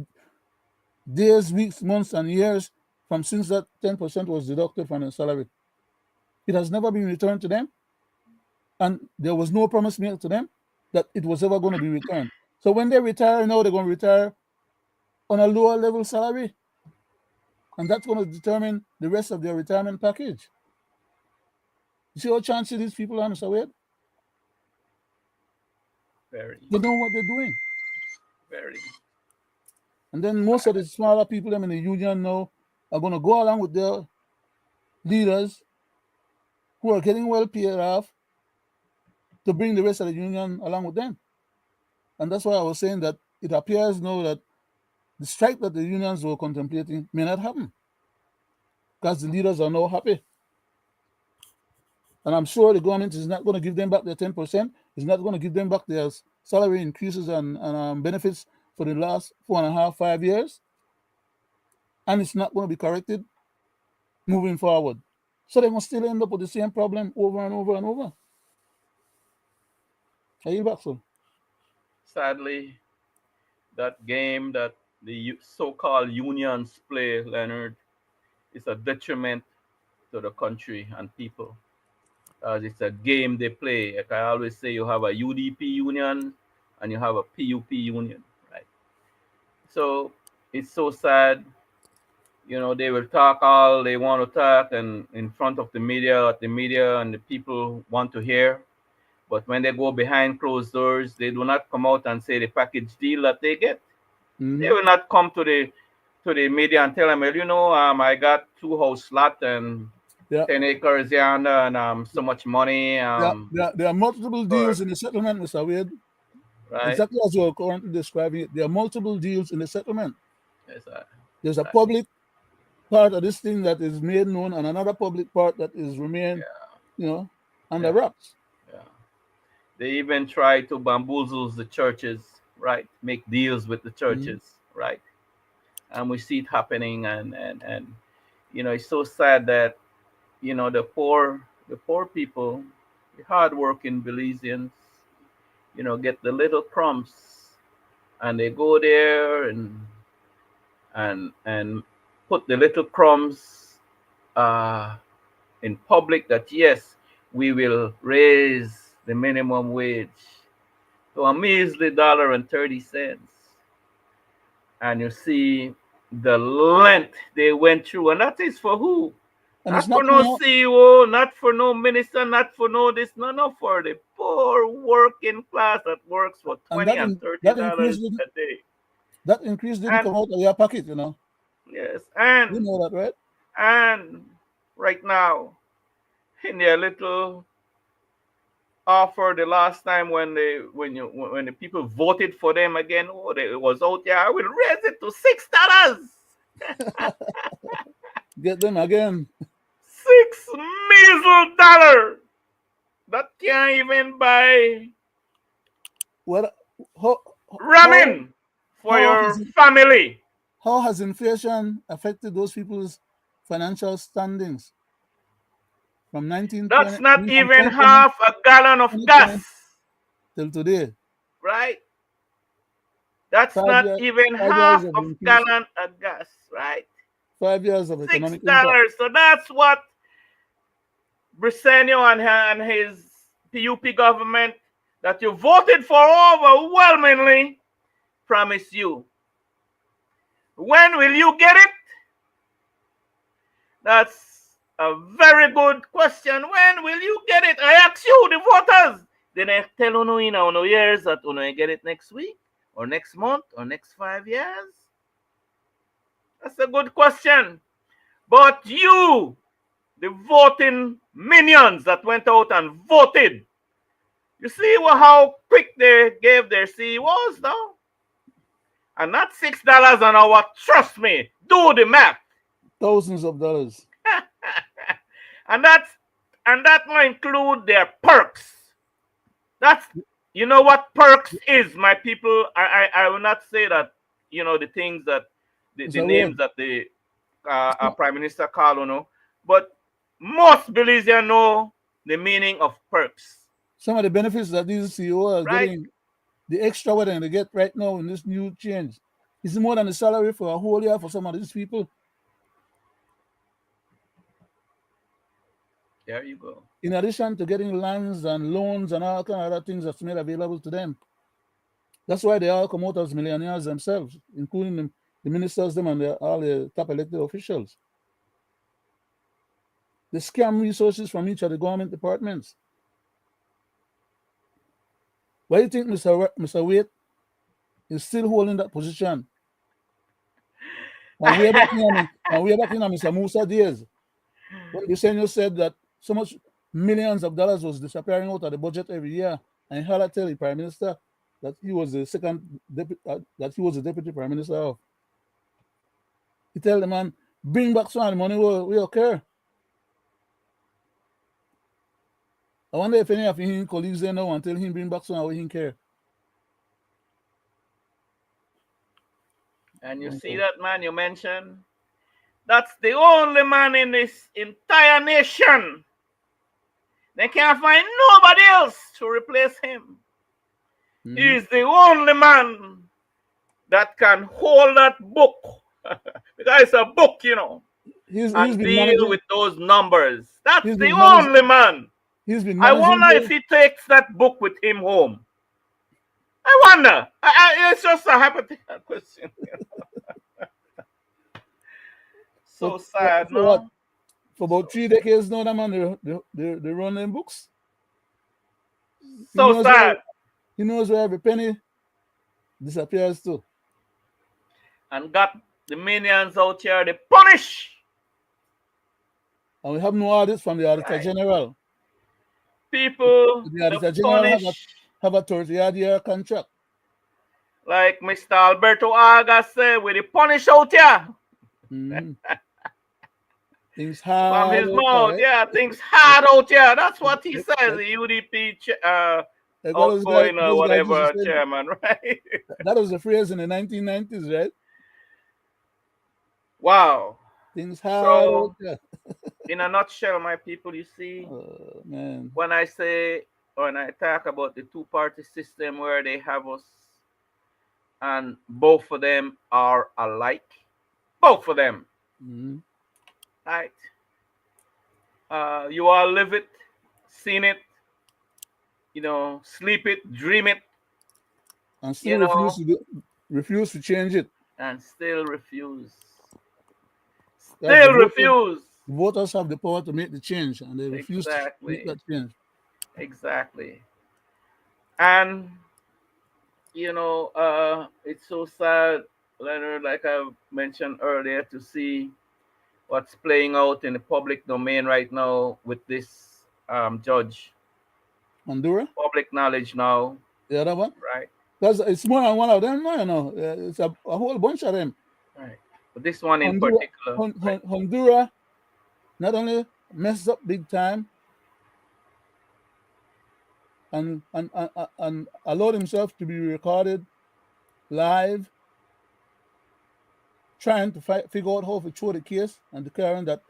days, weeks, months, and years from since that 10% was deducted from their salary. It has never been returned to them, and there was no promise made to them that it was ever going to be returned. So when they retire now, they're going to retire on a lower level salary, and that's going to determine the rest of their retirement package. You see how chancy these people are, Mr. Wade? Very, They know what they're doing. very. And then most of the smaller people them in the union now are going to go along with their leaders who are getting well paid off to bring the rest of the union along with them. And that's why I was saying that it appears now that the strike that the unions were contemplating may not happen because the leaders are now happy. And I'm sure the government is not going to give them back their 10%. It's not going to give them back their salary increases and benefits for the last 4.5, 5 years. And it's not going to be corrected moving forward. So they must still end up with the same problem over and over and over. Are you back, so? Sadly, that game that the so-called unions play, Leonard, is a detriment to the country and people. It's a game they play. Like I always say, you have a UDP union and you have a PUP union, right? So it's so sad. They will talk all they want to talk and in front of the media, at the media, and the people want to hear. But when they go behind closed doors, they do not come out and say the package deal that they get. They Mm-hmm. will not come to the media and tell them, well, I got 2 house lot and Yeah. 10 acres yonder and so much money There are multiple for deals in the settlement, Mr. Wade. Right. exactly as you're currently describing it. There are multiple deals in the settlement. Yes, sir. There's a Exactly. public part of this thing that is made known, and another public part that is remain, Yeah. you know, under Yeah. wraps. Yeah. They even try to bamboozle the churches, right? Make deals with the Mhm. churches, right? And we see it happening, and it's so sad that the poor people, the hardworking Belizeans, get the little crumbs, and they go there and put the little crumbs uh, in public that yes, we will raise the minimum wage to a measly $1.30, and you see the length they went through, and that is for who? And it's Not not for no only, CEO, not for no minister, not for no this, no, for the poor working class that works for and 20 and that $30 increase didn't a day. that increase didn't And come out of your pocket, you know. yes, You know that, right? and right now in their little offer the last time when the people voted for them again, oh, it was out there. I will raise it to $6. Get them again. Six measly dollar that can't even buy What? How how ramen for how your has family. how has inflation affected those people's financial standings from That's 1920? I not mean, from even half a gallon of 2020 gas, till today? right? That's Five not years, even 5 years half of of increase, gallon of gas, right? 5 years of Six economic impact. dollars. So that's what Brisenio and his PUP government that you voted for overwhelmingly promised you. When will you get it? That's a very good question. When will you get it? I ask you, the voters. Then I tell you in our years that you get it next week or next month or next 5 years. That's a good question. But you, the voting minions that went out and voted, you see how quick they gave their CEOs now? And not $6 an hour. Trust me. Do the math. Thousands of dollars. and that's and that will include their perks. That's what perks is, my people. I will not say that the things that It's the a names word. that the It's not, prime minister call but most Belizeans know the meaning of perks, some of the benefits that these CEO are right? getting, the extra what they get right now in this new change, is more than the salary for a whole year for some of these people. There you go. In addition to getting lands and loans and all kind of other things that's made available to them. That's why they all come out as millionaires themselves, including the ministers, them and all the top elected officials. They scam resources from each of the government departments. Why do you think Mr. Waite is still holding that position? And way back in Mr. Musa days, when Bisenyo said that so much millions of dollars was disappearing out of the budget every year, and he had to tell the prime minister that he was the that he was the deputy prime minister of. He tell the man, bring back some of the money we occur. I wonder if any of his colleagues there now until him bring back some of what he care. And you see Okay. that man you mentioned? That's the only man in this entire nation. They can't find nobody else to replace him. Mm-hmm. He's the only man that can hold that book. Because it's a book, He's and been deal managing. with those numbers. That's He's the been managing. only man. He's been I managing. wonder if he takes that book with him home. I wonder. It's just a hypothetical question. For, So for, sad, for what? no? For So about 3 decades now, that man they run them books. He so knows where sad. he knows where every penny disappears to. And got the minions out here. They punish. And we have no audits from the Auditor Right. General. People, The the Auditor General punish. have a 30-year contract. Like Mr. Alberto Aga said, with the punish out here Mm-hmm. Things from hard his out there, mouth. right? Yeah, things hard out here. That's what he Like, says, like, the UDP like what outgoing or those guys used to whatever say. chairman, right? That was the phrase in the 1990s, right? Wow. Things hard out So, there. in a nutshell, my people, you see, Man. when I say, when I talk about the two-party system where they have us and both of them are alike, both of them, Mm-hmm. right? You all live it, seen it, sleep it, dream it, And still you know, refuse to change it. and still refuse. Because the Still refuse. voters have the power to make the change, and they refuse to make Exactly. that change. Exactly. And, it's so sad, Leonard, like I mentioned earlier, to see what's playing out in the public domain right now with this judge. Honduras, Public knowledge now, the other one, right? because it's more than one of them. No, it's a whole bunch of them. Right. But this one in Honduras, particular, right? Honduras not only messed up big time and allowed himself to be recorded live, trying to figure out how to throw the case and declaring that,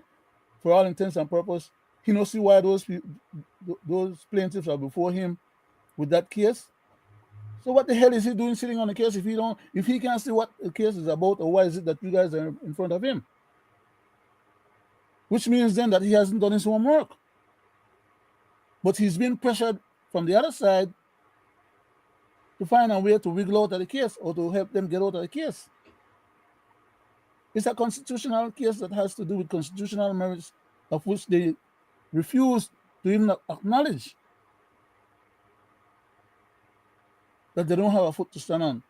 for all intents and purposes, he don't see why those plaintiffs are before him with that case. So what the hell is he doing sitting on the case if he can't see what the case is about, or why is it that you guys are in front of him? Which means then that he hasn't done his homework. But he's been pressured from the other side to find a way to wiggle out of the case or to help them get out of the case. It's a constitutional case that has to do with constitutional merits, of which they refuse to even acknowledge that they don't have a foot to stand on.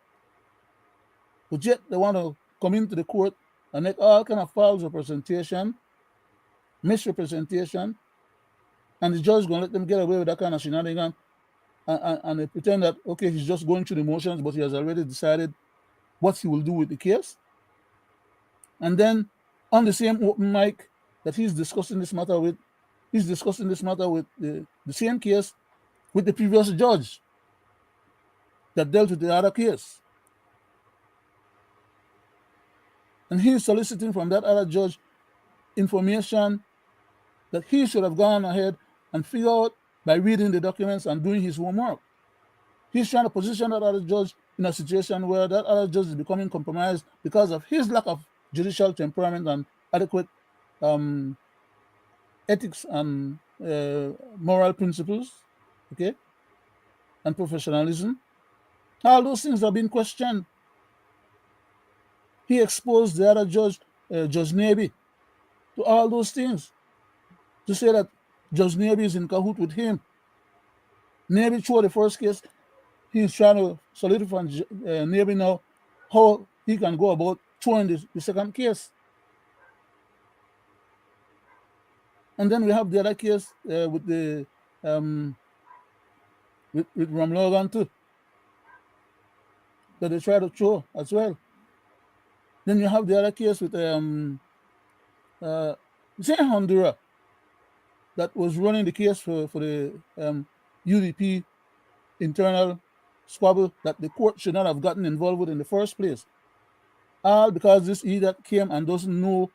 But yet they want to come into the court and make all kind of false representation, misrepresentation, and the judge is going to let them get away with that kind of shenanigan, and they pretend that, okay, he's just going through the motions, but he has already decided what he will do with the case. And then on the same open mic that he's discussing this matter with the same case with the previous judge that dealt with the other case. And he's soliciting from that other judge information that he should have gone ahead and figured out by reading the documents and doing his homework. He's trying to position that other judge in a situation where that other judge is becoming compromised because of his lack of judicial temperament and adequate ethics and moral principles, okay, and professionalism. All those things are being questioned. He exposed the other judge, Judge Navy, to all those things, to say that Judge Navy is in cahoot with him. Navy threw the first case. He's trying to solidify Navy now how he can go about throwing the second case. And then we have the other case with the with Ram Logan too, that they try to throw as well. Then you have the other case with same Honduras that was running the case for the UDP internal squabble that the court should not have gotten involved with in the first place. All because this either came and doesn't know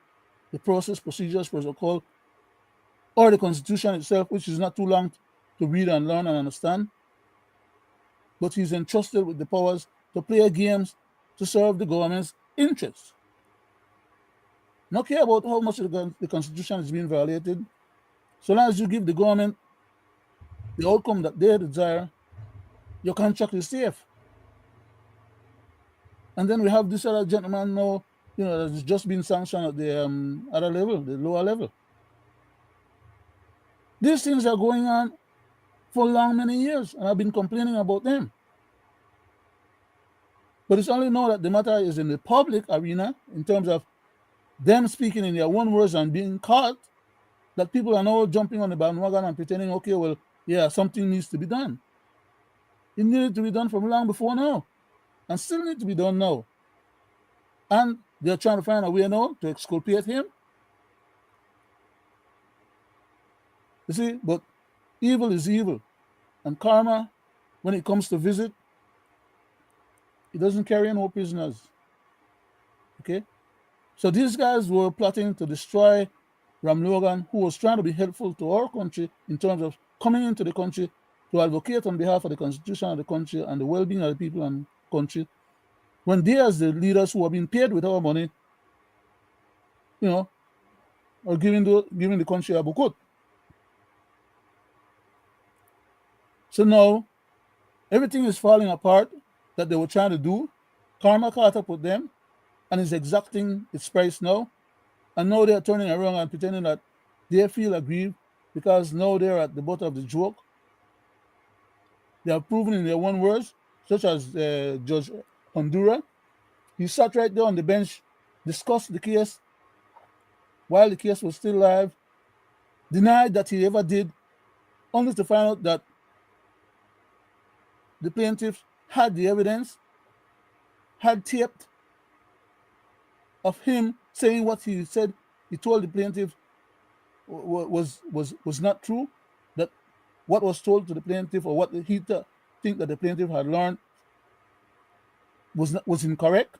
the process, procedures, protocol, or the constitution itself, which is not too long to read and learn and understand. But he's entrusted with the powers to play games to serve the government's interests. Not care about how much the constitution is being violated. So long as you give the government the outcome that they desire, your contract is safe. And then we have this other gentleman now, that's just been sanctioned at the other level, the lower level. These things are going on for long, many years, and I've been complaining about them. But it's only now that the matter is in the public arena, in terms of them speaking in their own words and being caught, that people are now jumping on the bandwagon and pretending, okay, well, yeah, something needs to be done. It needed to be done from long before now. and still need to be done now. And they're trying to find a way now to exculpate him. You see, but evil is evil. And karma, when it comes to visit, it doesn't carry no prisoners. Okay? So these guys were plotting to destroy Ram Logan, who was trying to be helpful to our country in terms of coming into the country to advocate on behalf of the constitution of the country and the well-being of the people and country. When they, as the leaders who are being paid with our money, you know, are giving the country a bukut. So now everything is falling apart that they were trying to do. Karma caught up with them and is exacting its price now. And now they're turning around and pretending that they feel aggrieved because now they're at the butt of the joke. They are proven in their own words, such as Judge Honduras. He sat right there on the bench, discussed the case while the case was still live, denied that he ever did, only to find out that the plaintiffs had the evidence, had taped of him saying what he said. He told the plaintiff was not true, that what was told to the plaintiff or what he think that the plaintiff had learned was incorrect.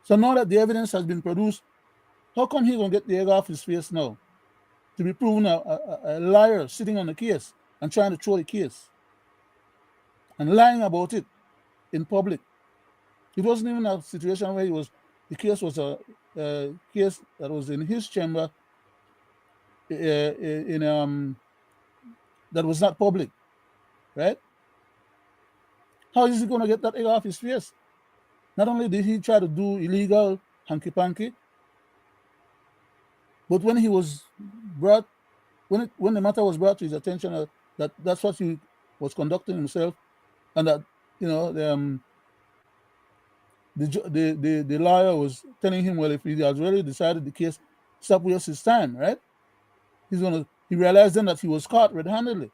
So now that the evidence has been produced, how come he gonna get the egg off his face now to be proven a liar sitting on the case and trying to throw the case and lying about it in public? It wasn't even a situation where the case was a case that was in his chamber, that was not public, right? How is he going to get that egg off his face? Not only did he try to do illegal hanky panky, but when he was brought, when the matter was brought to his attention that that's what he was conducting himself, and that the lawyer was telling him, well, if he has already decided the case, stop waste his time, right? He realized then that he was caught red-handedly,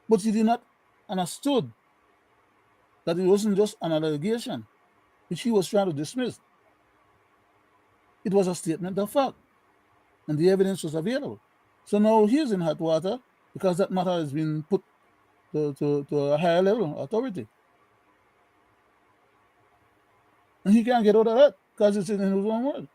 but he did not understood that it wasn't just an allegation which he was trying to dismiss. It was a statement of fact, and the evidence was available. So now he's in hot water because that matter has been put to a higher level authority, and he can't get out of that because it's in his own word.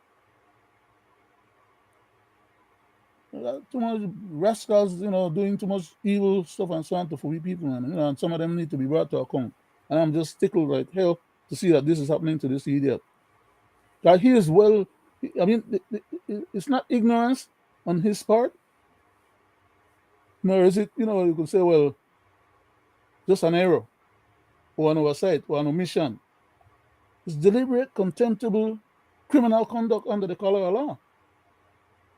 Too much rascals, doing too much evil stuff and so on to free people, and some of them need to be brought to account. And I'm just tickled like hell to see that this is happening to this idiot. That he is it's not ignorance on his part, nor is it, you could say, well, just an error or an oversight or an omission. It's deliberate, contemptible criminal conduct under the color of law.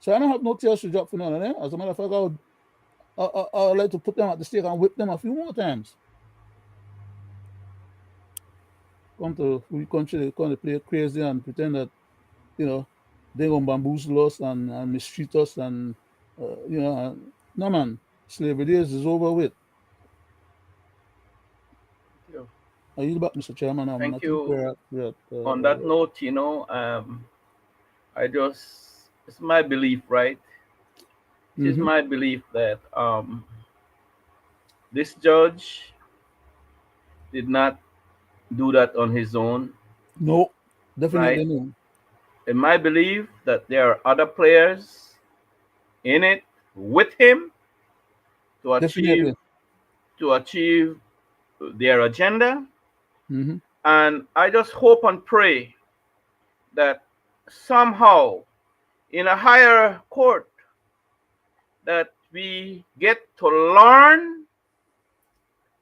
So I don't have no tears to drop for none of them. As a matter of fact, I would like to put them at the stake and whip them a few more times. Come to we country, they come to play crazy and pretend that, they gonna bamboozle us and mistreat us and, no man, slavery days is over with. Yeah. I yield back, Mr. Chairman. I Thank think you. we're at On that note, it's my belief, right? It is my belief that this judge did not do that on his own, no, right? definitely no. In my belief that there are other players in it with him to achieve Definitely. to achieve their agenda. Mm-hmm. And I just hope and pray that somehow in a higher court that we get to learn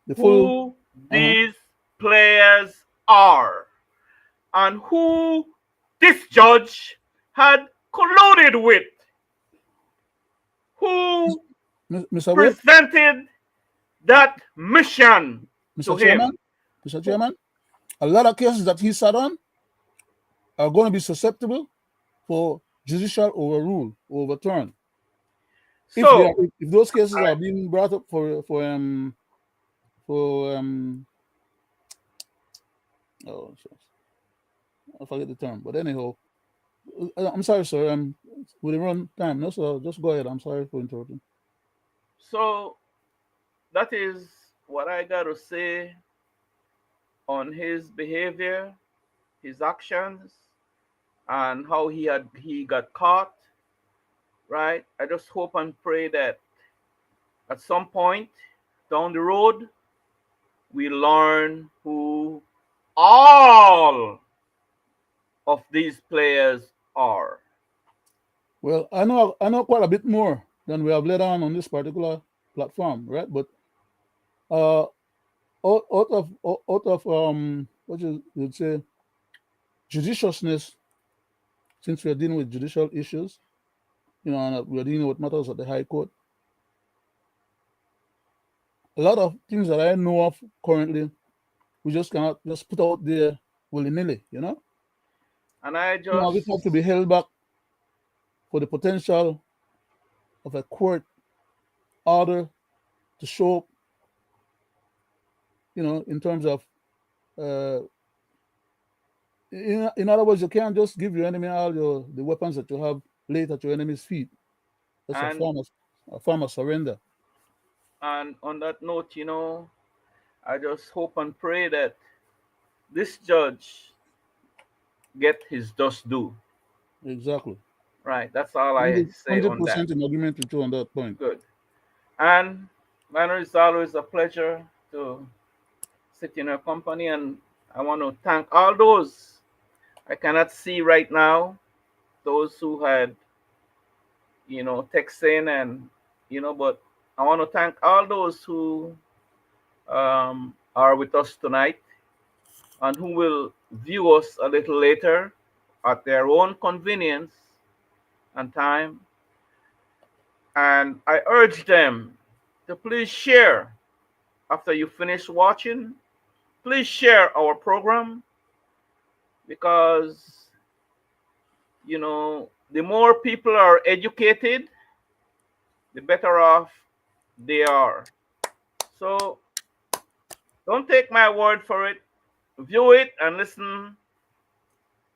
The full. who Uh-huh. these players are and who this judge had colluded with, who Mr. Wade, presented that mission to Mr. Chairman, him. Mr. Chairman, a lot of cases that he sat on are going to be susceptible for judicial overturn. So, If those cases I, are being brought up for Oh, I forget the term. But anyhow, I'm sorry, sir. With the run time. No, sir. Just go ahead. I'm sorry for interrupting. So that is what I got to say on his behavior, his actions, and how he got caught. Right? I just hope and pray that at some point down the road we learn who all of these players are. Well, I know quite a bit more than we have let on this particular platform, right? But uh, out of what you'd say judiciousness, since we are dealing with judicial issues, and we are dealing with matters at the High Court, a lot of things that I know of currently, we just cannot just put out there willy nilly. And I Some of it just have to be held back for the potential of a court order to show up, in terms of, uh, in other words, you can't just give your enemy all the weapons that you have laid at your enemy's feet. That's a and form of surrender. and on that note, I just hope and pray that this judge get his just due. Exactly. Right. That's all I 100, say on that. 100% in agreement with you on that point. Good. And Leonard, it's always a pleasure to sit in your company, and I want to thank all those I cannot see right now, those who had, texting and, but I want to thank all those who are with us tonight and who will view us a little later at their own convenience and time. And I urge them to please share after you finish watching. Please share our program because, the more people are educated, the better off they are. So don't take my word for it. View it and listen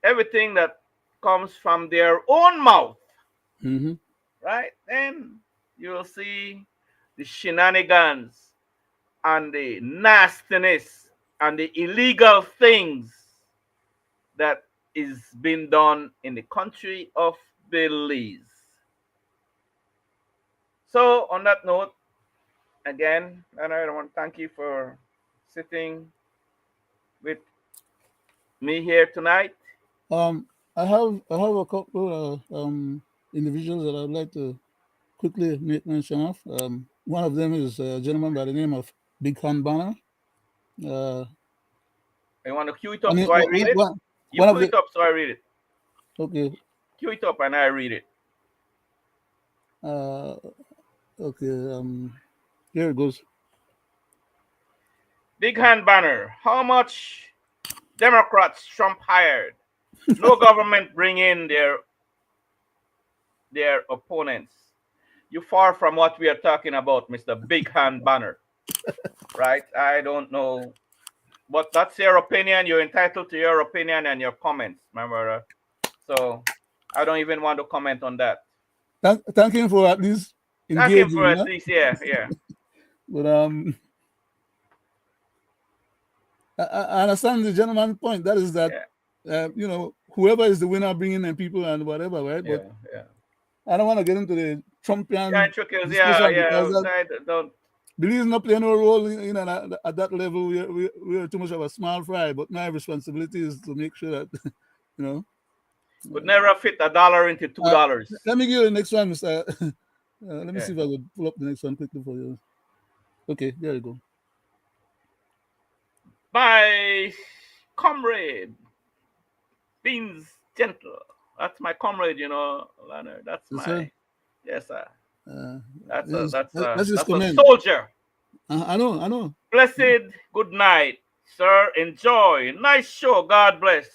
everything that comes from their own mouth, Hmm. right? Then you'll see the shenanigans and the nastiness and the illegal things that is being done in the country of Belize. So on that note, again, Leonard, I want to thank you for sitting with me here tonight. I have a couple individuals that I'd like to quickly make mention of. One of them is a gentleman by the name of Big Hand Banner. Uh, I want to cue it and up it, so I read it. You one of cue the it up so I read it. okay, Cue it up and I read it. uh, okay. Here it goes. Big hand banner. How much Democrats Trump hired? No government bring in their opponents. You far from what we are talking about, Mr. Big Hand Banner. Right? I don't know. But that's your opinion. You're entitled to your opinion and your comments, my brother. So I don't even want to comment on that. Thank him for at least Thank him engaging, for at least, yeah, yeah, But I understand the gentleman's point. That is that, yeah, whoever is the winner bringing in people and whatever, right? But yeah, yeah. I don't want to get into the Yeah, Trumpian trickles, yeah, discussion because yeah. that Don't. Belize not playing no role at that level. We are too much of a small fry. But my responsibility is to make sure that you know. Could never fit a dollar into two Uh, dollars. Let me give you the next one, Mister. Let me Yeah. see if I could pull up the next one quickly for you. Okay, there you go. My comrade, Beans Gentle. That's my comrade, Leonard. That's Yes, sir. my, yes, sir. Uh, That's a yes, that's a that's his that's a comment. soldier. I know, I know. Blessed good night, sir. Enjoy. Nice show. God bless.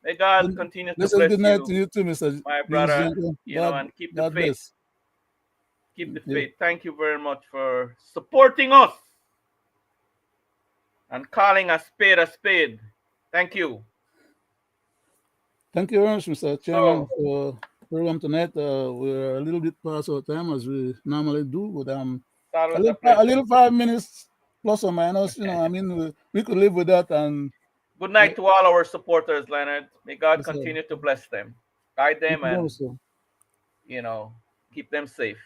May God Good, continue to blessed good bless night to you, you too, Mister my Beans brother. Gentle. And keep the God faith. bless. Keep the Okay. faith. Thank you very much for supporting us and calling a spade a spade. Thank you. Thank you very much, Mr. Chairman, So for the program tonight. We're a little bit past our time as we normally do, but it's always a pleasure. a little 5 minutes plus or minus. I mean, we could live with that. And Good uh, night to all our supporters, Leonard. May God yes, sir. continue to bless them, guide Thank them, you very and much, sir. you know, keep them safe.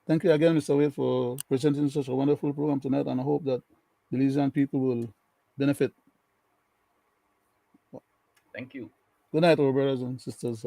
Thank you again, Mr. Wade, for presenting such a wonderful program tonight, and I hope that Belizean people will benefit. Thank you. Good night, our brothers and sisters.